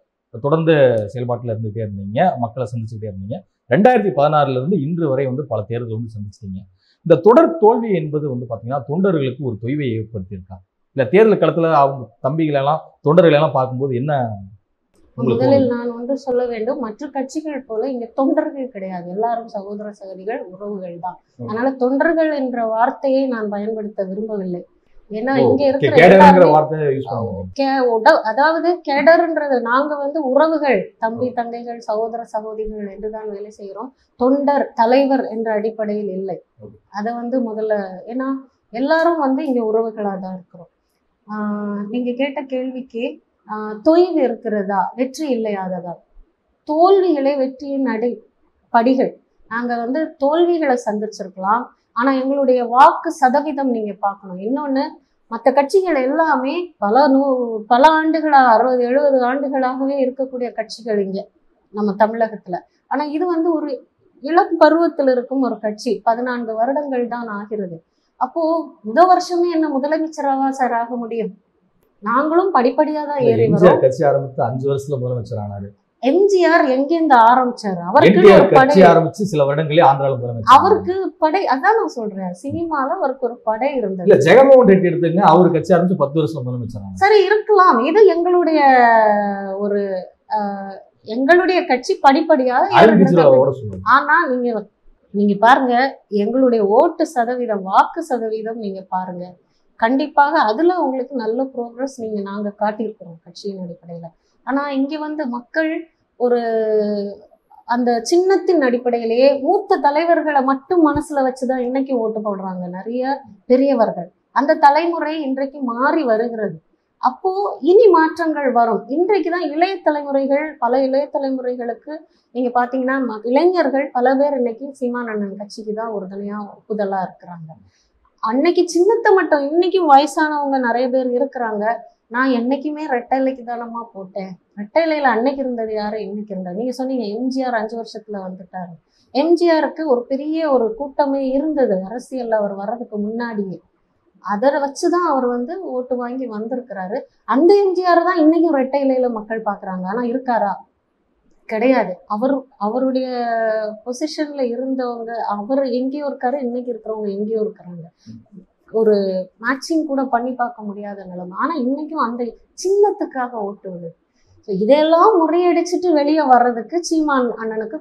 தொடர்ந்து செயல்பாட்டில் இருந்துகிட்டே இருந்தீங்க, மக்களை சந்திச்சுக்கிட்டே இருந்தீங்க. 2016ல இருந்து இன்று வரை பல தேர்தல் சந்திச்சிட்டீங்க. இந்த தொடர் தோல்வி என்பது பார்த்தீங்கன்னா தொண்டர்களுக்கு ஒரு தொய்வை ஏற்படுத்தியிருக்காங்க. இல்ல தேர்தல் களத்துல அவங்க தம்பிகளெல்லாம் தொண்டர்களெல்லாம் பார்க்கும்போது என்ன? முதலில் நான் சொல்ல வேண்டும், மற்ற கட்சிகள் போல இங்க தொண்டர்கள் கிடையாது. எல்லாரும் சகோதர சகோதரிகள், உறவுகள் தான். அதனால தொண்டர்கள் என்ற வார்த்தையை நான் பயன்படுத்த விரும்பவில்லை. ஏன்னா இங்க இருக்கிற அதாவது கேடர்ன்றது நாங்க உறவுகள், தம்பி தங்கைகள், சகோதர சகோதரிகள் என்றுதான் வேலை செய்யறோம். தொண்டர் தலைவர் என்ற அடிப்படையில் இல்லை. அதை முதல்ல, ஏன்னா எல்லாரும் இங்க உறவுகளா தான் இருக்கிறோம். நீங்க கேட்ட கேள்விக்கு தொய்வு இருக்கிறதா, வெற்றி இல்லையாததா? தோல்விகளே வெற்றியின் படிகள். நாங்க தோல்விகளை சந்திச்சிருக்கலாம், ஆனா எங்களுடைய வாக்கு சதவீதம் நீங்க பார்க்கணும். இன்னொன்னு, மற்ற கட்சிகள் எல்லாமே பல ஆண்டுகளா 60-70 ஆண்டுகளாகவே இருக்கக்கூடிய கட்சிகள் இங்க நம்ம தமிழகத்துல. ஆனா இது ஒரு இளம் பருவத்தில் இருக்கும் ஒரு கட்சி. 14 வருடங்கள் தான் ஆகிறது. அப்போ வருஷமே என்ன முதலமைச்சராவா சார் ஆக முடியும்? நாங்களும் படிப்படியா தான் ஏறி வரோம். கட்சி ஆரம்பித்து 5 வருஷத்துல முதலமைச்சர் ஆனாரு. எம்ஜிஆர் எங்கிருந்து ஆரம்பிச்சாரு? அவருக்கு கட்சி ஆரம்பிச்சு சில வருடங்களே ஆந்திரால முதலமைச்சர். அவருக்கு படை, அதான் நான் சொல்றேன், சினிமால அவருக்கு ஒரு படை இருந்தது. இல்ல ஜெகன்மோகன் ரெட்டி எடுத்துங்க, அவரு கட்சி ஆரம்பிச்சு 10 வருஷம் முதலமைச்சர் ஆனாரு. சரி, இருக்கலாம். இது எங்களுடைய கட்சி படிப்படியாக. ஆனா நீங்க பாருங்க, எங்களுடைய ஓட்டு சதவீதம், வாக்கு சதவீதம் நீங்க பாருங்க. கண்டிப்பாக அதுல உங்களுக்கு நல்ல ப்ரோக்ரஸ் நாங்க காட்டியிருக்கிறோம் கட்சியின் அடிப்படையில. ஆனா இங்க மக்கள் ஒரு அந்த சின்னத்தின் அடிப்படையிலேயே மூத்த தலைவர்களை மட்டும் மனசுல வச்சுதான் இன்னைக்கு ஓட்டு போடுறாங்க நிறைய பெரியவர்கள். அந்த தலைமுறை இன்றைக்கு மாறி வருகிறது. அப்போ இனி மாற்றங்கள் வரும். இன்றைக்குதான் இளைய தலைமுறைகள், பல இளைய தலைமுறைகளுக்கு நீங்க பாத்தீங்கன்னா இளைஞர்கள் பல பேர் இன்னைக்கு சீமான் அண்ணன் கட்சிக்கு தான் உறுதுணையா ஒப்புதலா இருக்கிறாங்க. அன்னைக்கு சின்னத்தை மட்டும், இன்னைக்கும் வயசானவங்க நிறைய பேர் இருக்கிறாங்க. நான் என்னைக்குமே ரெட்டை இலைக்கு தானமா போட்டேன். ரெட்டை இலையில அன்னைக்கு இருந்தது யாரு, இன்னைக்கு இருந்தது? நீங்க சொன்னீங்க எம்ஜிஆர் 5 வருஷத்துல வந்துட்டாரு. எம்ஜிஆருக்கு ஒரு பெரிய ஒரு கூட்டமே இருந்தது அரசியல்ல அவர் வர்றதுக்கு முன்னாடியே. அதை வச்சுதான் அவர் ஓட்டு வாங்கி வந்திருக்கிறாரு. அந்த எம்ஜிஆர் தான் இன்னைக்கும் ரெட்டை இலையில மக்கள் பாக்குறாங்க. ஆனா இருக்காரா? கிடையாது. அவருடைய பொசிஷன்ல இருந்தவங்க, அவர் எங்கேயோ இருக்காரு, இன்னைக்கு இருக்கிறவங்க எங்கேயோ இருக்கிறாங்க. ஒரு மேட்சிங் கூட பண்ணி பார்க்க முடியாத நிலைமை. ஆனா இன்னைக்கும் அந்த சின்னத்துக்காக ஓட்டுவது. இதையெல்லாம் முறியடிச்சுட்டு வெளியே வர்றதுக்கு சீமான் அண்ணனுக்கு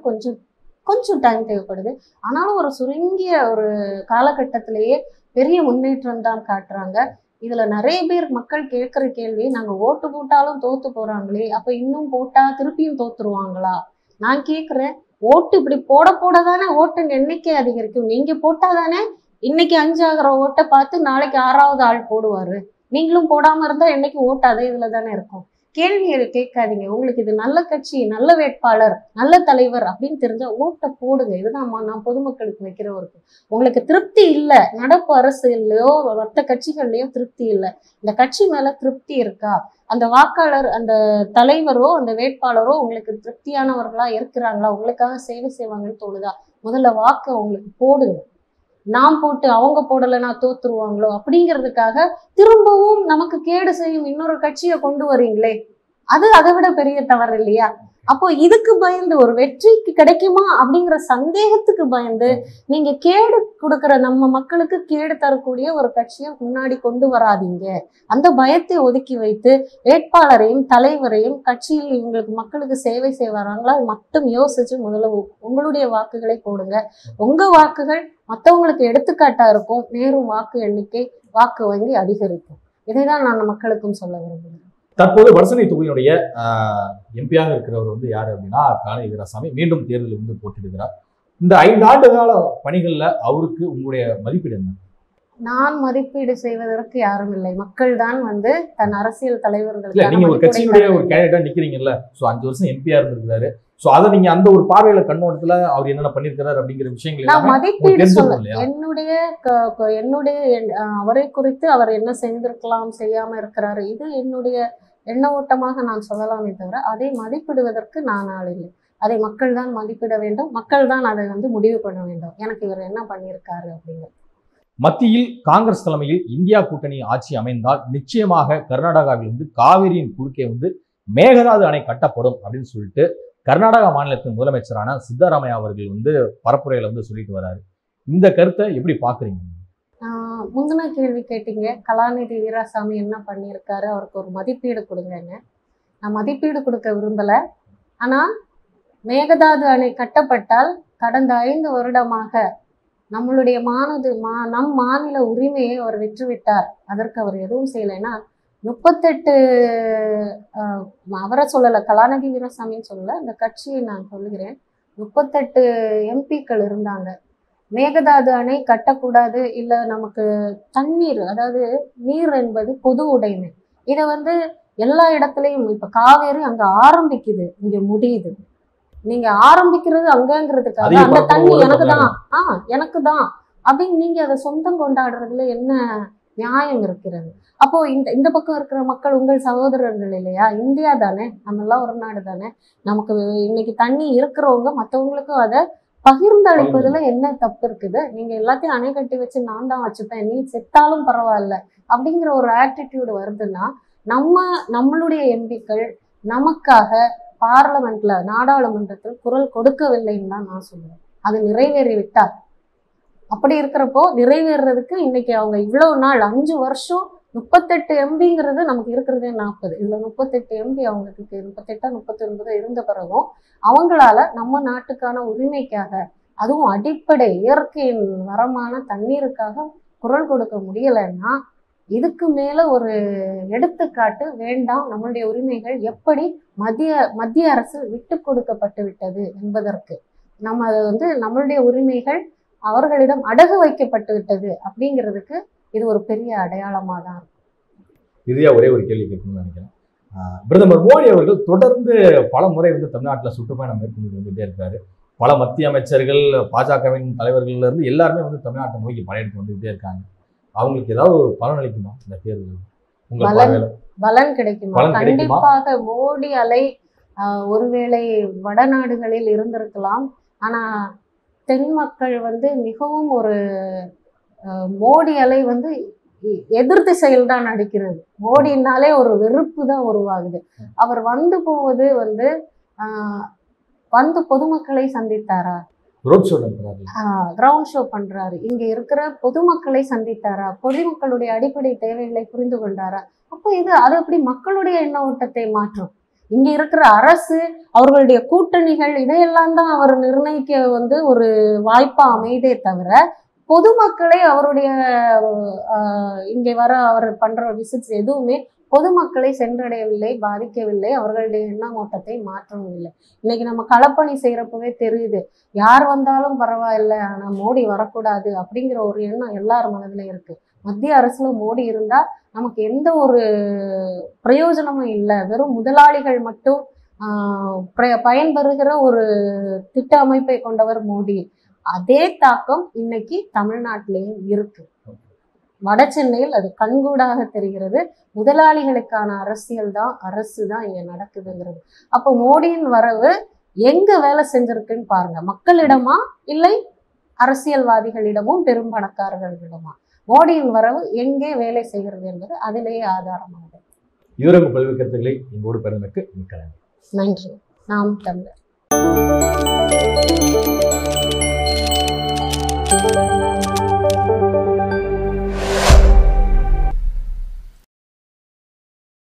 கொஞ்சம் டைம் தேவைப்படுது. ஆனாலும் ஒரு சுருங்கிய ஒரு காலகட்டத்திலேயே பெரிய முன்னேற்றம் தான் காட்டுறாங்க. இதுல நிறைய பேர் மக்கள் கேட்கிற கேள்வி, நாங்க ஓட்டு போட்டாலும் தோத்து போறாங்களே, அப்ப இன்னும் போட்டா திருப்பியும் தோத்துருவாங்களா? நான் கேட்கிறேன், ஓட்டு இப்படி போட தானே ஓட்டு எண்ணிக்கை அதிகரிக்கும். நீங்க போட்டாதானே இன்னைக்கு 5 ஆகிற ஓட்டை பார்த்து நாளைக்கு 6வது ஆள் போடுவாரு. நீங்களும் போடாம இருந்தா என்னைக்கு ஓட்டு அதே இதுல தானே இருக்கும். கேள்வியை கேட்காதீங்க. உங்களுக்கு இது நல்ல கட்சி, நல்ல வேட்பாளர், நல்ல தலைவர் அப்படின்னு தெரிஞ்சா ஓட்டை போடுங்க. இதுதான் நான் பொதுமக்களுக்கு வைக்கிற ஒரு. உங்களுக்கு திருப்தி இல்லை, நடப்பு அரசியல்லையோ மற்ற கட்சிகள்லயோ திருப்தி இல்லை, இந்த கட்சி மேல திருப்தி இருக்கா, அந்த வாக்காளர், அந்த தலைவரோ அந்த வேட்பாளரோ உங்களுக்கு திருப்தியானவர்களா இருக்கிறாங்களா, உங்களுக்காக சேவை செய்வாங்கன்னு தோணுதா, முதல்ல வாக்கு உங்களுக்கு போடுங்க. நாம் போட்டு அவங்க போடலைன்னா தோத்துருவாங்களோ அப்படிங்கிறதுக்காக திரும்பவும் நமக்கு கேடு செய்யும் இன்னொரு கட்சியை கொண்டு வரீங்களே, அது அதை விட பெரிய தவறு இல்லையா? அப்போ இதுக்கு பயந்து ஒரு வெற்றிக்கு கிடைக்குமா அப்படிங்கிற சந்தேகத்துக்கு பயந்து நீங்க கேடு கொடுக்கிற நம்ம மக்களுக்கு கேடு தரக்கூடிய ஒரு கட்சியை முன்னாடி கொண்டு வராதீங்க. அந்த பயத்தை ஒதுக்கி வைத்து வேட்பாளரையும் தலைவரையும் கட்சியில் இவங்களுக்கு மக்களுக்கு சேவை செய்வாராங்களா மட்டும் யோசிச்சு முதல்ல உங்களுடைய வாக்குகளை போடுங்க. உங்க வாக்குகள் மற்றவங்களுக்கு எடுத்துக்காட்டா இருக்கும். நேரும் வாக்கு எண்ணிக்கை, வாக்கு வங்கி அதிகரிக்கும். இதைதான் நான் மக்களுக்கும் சொல்ல விரும்புகிறேன். தற்போது வடசென்னை தொகுதியினுடைய எம்பியாக இருக்கிறவர் வந்து யாரு அப்படின்னா கலாநிதி வீராசாமி மீண்டும் தேர்தலில் வந்து போட்டியிடுகிறார். இந்த 5 ஆண்டு கால பணிகள்ல அவருக்கு உங்களுடைய மதிப்பீடு என்ன? நான் மதிப்பீடு செய்வதற்கு யாரும் இல்லை. மக்கள் தான் வந்து தன் அரசியல் தலைவர்கள். நீங்க ஒரு கட்சியினுடைய ஒரு கேண்டிடேட்டா நிக்கிறீங்கல்ல, சோ 5 வருஷம் எம்பியா இருந்திருக்காரு. சோ அதை நீங்க அந்த ஒரு பார்வையில கண்ணோட்டத்துல அவர் என்னென்ன பண்ணிருக்காரு அப்படிங்கிற விஷயங்கள் நான் மதிப்பீடு சொல்ல என்னுடைய அவரை குறித்து அவர் என்ன செய்திருக்கலாம், செய்யாம இருக்கிறாரு, இது என்னுடைய எண்ண ஓட்டமாக நான் சொல்லலாமே தவிர அதை மதிப்பிடுவதற்கு நான் ஆள் இல்லை. அதை மக்கள் தான் மதிப்பிட வேண்டும். மக்கள் தான் அதை வந்து முடிவு பண்ண வேண்டும். எனக்கு இவர் என்ன பண்ணியிருக்காரு அப்படிங்கிறது. மத்தியில் காங்கிரஸ் தலைமையில் இந்தியா கூட்டணி ஆட்சி அமைந்தால் நிச்சயமாக கர்நாடகாவில் வந்து காவிரியின் குறுக்கே வந்து மேகதாது அணை கட்டப்படும் அப்படின்னு சொல்லிட்டு கர்நாடகா மாநிலத்தின் முதலமைச்சரான சித்தராமையா அவர்கள் வந்து பரப்புரையில வந்து சொல்லிட்டு வராரு. இந்த கருத்தை எப்படி பாக்குறீங்க? முந்தின கேள்வி கேட்டீங்க, கலாநிதி வீராசாமி என்ன பண்ணியிருக்காரு, அவருக்கு ஒரு மதிப்பீடு கொடுங்கன்னு. நான் மதிப்பீடு கொடுக்க விரும்பல. ஆனா மேகதாது அணை கட்டப்பட்டால் கடந்த 5 வருடமாக நம்மளுடைய நம் மாநில உரிமையை அவர் விற்றுவிட்டார். அதற்கு அவர் எதுவும் செய்யலைன்னா 38 அவரை சொல்லல, கலாநிதி வீராசாமின்னு சொல்லல, இந்த கட்சியை நான் சொல்லுகிறேன். 38 எம்பிக்கள் இருந்தாங்க. மேகதாது அணை கட்டக்கூடாது, இல்லை நமக்கு தண்ணீர், அதாவது நீர் என்பது பொது உடைமை, இதை வந்து எல்லா இடத்துலையும் இப்ப காவேரி அங்க ஆரம்பிக்குது, இங்க முடியுது, நீங்க ஆரம்பிக்கிறது அங்கங்கிறதுக்காக அந்த தண்ணி எனக்கு தான் அப்படின்னு நீங்க அதை சொந்தம் கொண்டாடுறதுல என்ன நியாயம் இருக்கிறது? அப்போ இந்த பக்கம் இருக்கிற மக்கள் உங்கள் சகோதரர்கள் இல்லையா? இந்தியா தானே, நம்ம எல்லாம் ஒரு நாடு தானே. நமக்கு இன்னைக்கு தண்ணி இருக்கிறவங்க மற்றவங்களுக்கும் அதை பகிர்ந்து அளிப்பதுல என்ன தப்பு இருக்குது? நீங்க எல்லாத்தையும் அணை கட்டி வச்சு நான் தான் வச்சுப்பேன், நீ செத்தாலும் பரவாயில்ல அப்படிங்கிற ஒரு ஆட்டிடியூடு வருதுன்னா நம்மளுடைய எம்பிக்கள் நமக்காக பார்லமெண்ட்ல, நாடாளுமன்றத்தில் குரல் கொடுக்கவில்லைன்னு தான் நான் சொல்லுவேன். அது நிறைவேறிவிட்டார். அப்படி இருக்கிறப்போ நிறைவேறதுக்கு இன்னைக்கு அவங்க இவ்வளவு நாள் 5 வருஷம் 38 எம்பிங்கிறது நமக்கு இருக்கிறதே 40. இதுல 38 எம்பி அவங்களுக்கு 38 39 இருந்த பிறகும் அவங்களால நம்ம நாட்டுக்கான உரிமைக்காக, அதுவும் அடிப்படை இயற்கையின் வரமான தண்ணீருக்காக குரல் கொடுக்க முடியலைன்னா இதுக்கு மேல ஒரு எடுத்துக்காட்டு வேண்டாம். நம்மளுடைய உரிமைகள் எப்படி மத்திய அரசு விட்டு கொடுக்கப்பட்டு விட்டது என்பதற்கு நம்ம வந்து நம்மளுடைய உரிமைகள் அவர்களிடம் அடகு வைக்கப்பட்டு விட்டது அப்படிங்கிறதுக்கு இது ஒரு பெரிய அடையாளமாக தான் இருக்கும். இறுதியா ஒரே ஒரு கேள்வி கேட்கணும்னு நினைக்கிறேன். பிரதமர் மோடி அவர்கள் தொடர்ந்து பல முறை வந்து தமிழ்நாட்டில் சுற்றுப்பயணம் மேற்கொண்டு வந்துட்டே இருக்காரு. பல மத்திய அமைச்சர்கள், பாஜகவின் தலைவர்கள்ல இருந்து எல்லாருமே வந்து தமிழ்நாட்டை நோக்கி படையெடுத்து வந்துகிட்டே இருக்காங்க. அவங்களுக்கு ஏதாவது ஒரு பலன் அளிக்குமா இந்த தேர்தல்? பலன் கிடைக்குமா? கண்டிப்பாக மோடி அலை ஒருவேளை வடநாடுகளில் இருந்திருக்கலாம். ஆனா தென் மக்கள் வந்து மிகவும் ஒரு மோடி அலை வந்து எதிர் திசையில் தான் நடிக்கிறது. மோடினாலே ஒரு வெறுப்பு தான் உருவாகுது. அவர் வந்து போவது வந்து வந்து பொதுமக்களை சந்தித்தாரா? கிரவுண்ட் ஷோ பண்றாரு. இங்க இருக்கிற பொதுமக்களை சந்தித்தாரா? பொதுமக்களுடைய அடிப்படை தேவைகளை புரிந்து கொண்டாரா? அப்போ அது எப்படி மக்களுடைய எண்ண ஓட்டத்தை மாற்றும்? இங்க இருக்கிற அரசு, அவர்களுடைய கூட்டணிகள், இதையெல்லாம் தான் அவர் நிர்ணயிக்க வந்து ஒரு வாய்ப்பா அமைதே தவிர பொதுமக்களை அவருடைய இங்கே வர அவர் பண்ற விசிட்ஸ் எதுவுமே பொதுமக்களை சென்றடையவில்லை, பாதிக்கவில்லை, அவர்களுடைய எண்ண ஓட்டத்தை மாற்றவும் இல்லை. இன்னைக்கு நம்ம களப்பணி செய்யறப்பவே தெரியுது, யார் வந்தாலும் பரவாயில்ல ஆனா மோடி வரக்கூடாது அப்படிங்கிற ஒரு எண்ணம் எல்லார் மனதிலும் இருக்கு. மத்திய அரசுல மோடி இருந்தா நமக்கு எந்த ஒரு பிரயோஜனமும் இல்லை, வெறும் முதலாளிகள் மட்டும் பயன்பெறுகிற ஒரு திட்ட அமைப்பை கொண்டவர் மோடி. அதே தாக்கம் இன்னைக்கு தமிழ்நாட்டிலையும் இருக்கு. வட சென்னையில் அது கண்கூடாக தெரிகிறது. முதலாளிகளுக்கான அரசு தான் இங்க நடக்குதுங்கிறது. அப்போ மோடியின் வரவு எங்க வேலை செஞ்சிருக்குன்னு பாருங்க. மக்களிடமா இல்லை அரசியல்வாதிகளிடமும் பெரும் பணக்காரர்களிடமா? மோடியின் வரவு எங்கே வேலை செய்கிறது என்பது அதிலேயே ஆதாரமாகும். இதுவரை பல்வேறு கருத்துக்களை எங்களோடு பெறுவதற்கு மிக்க நன்றி. நாம் தமிழர்.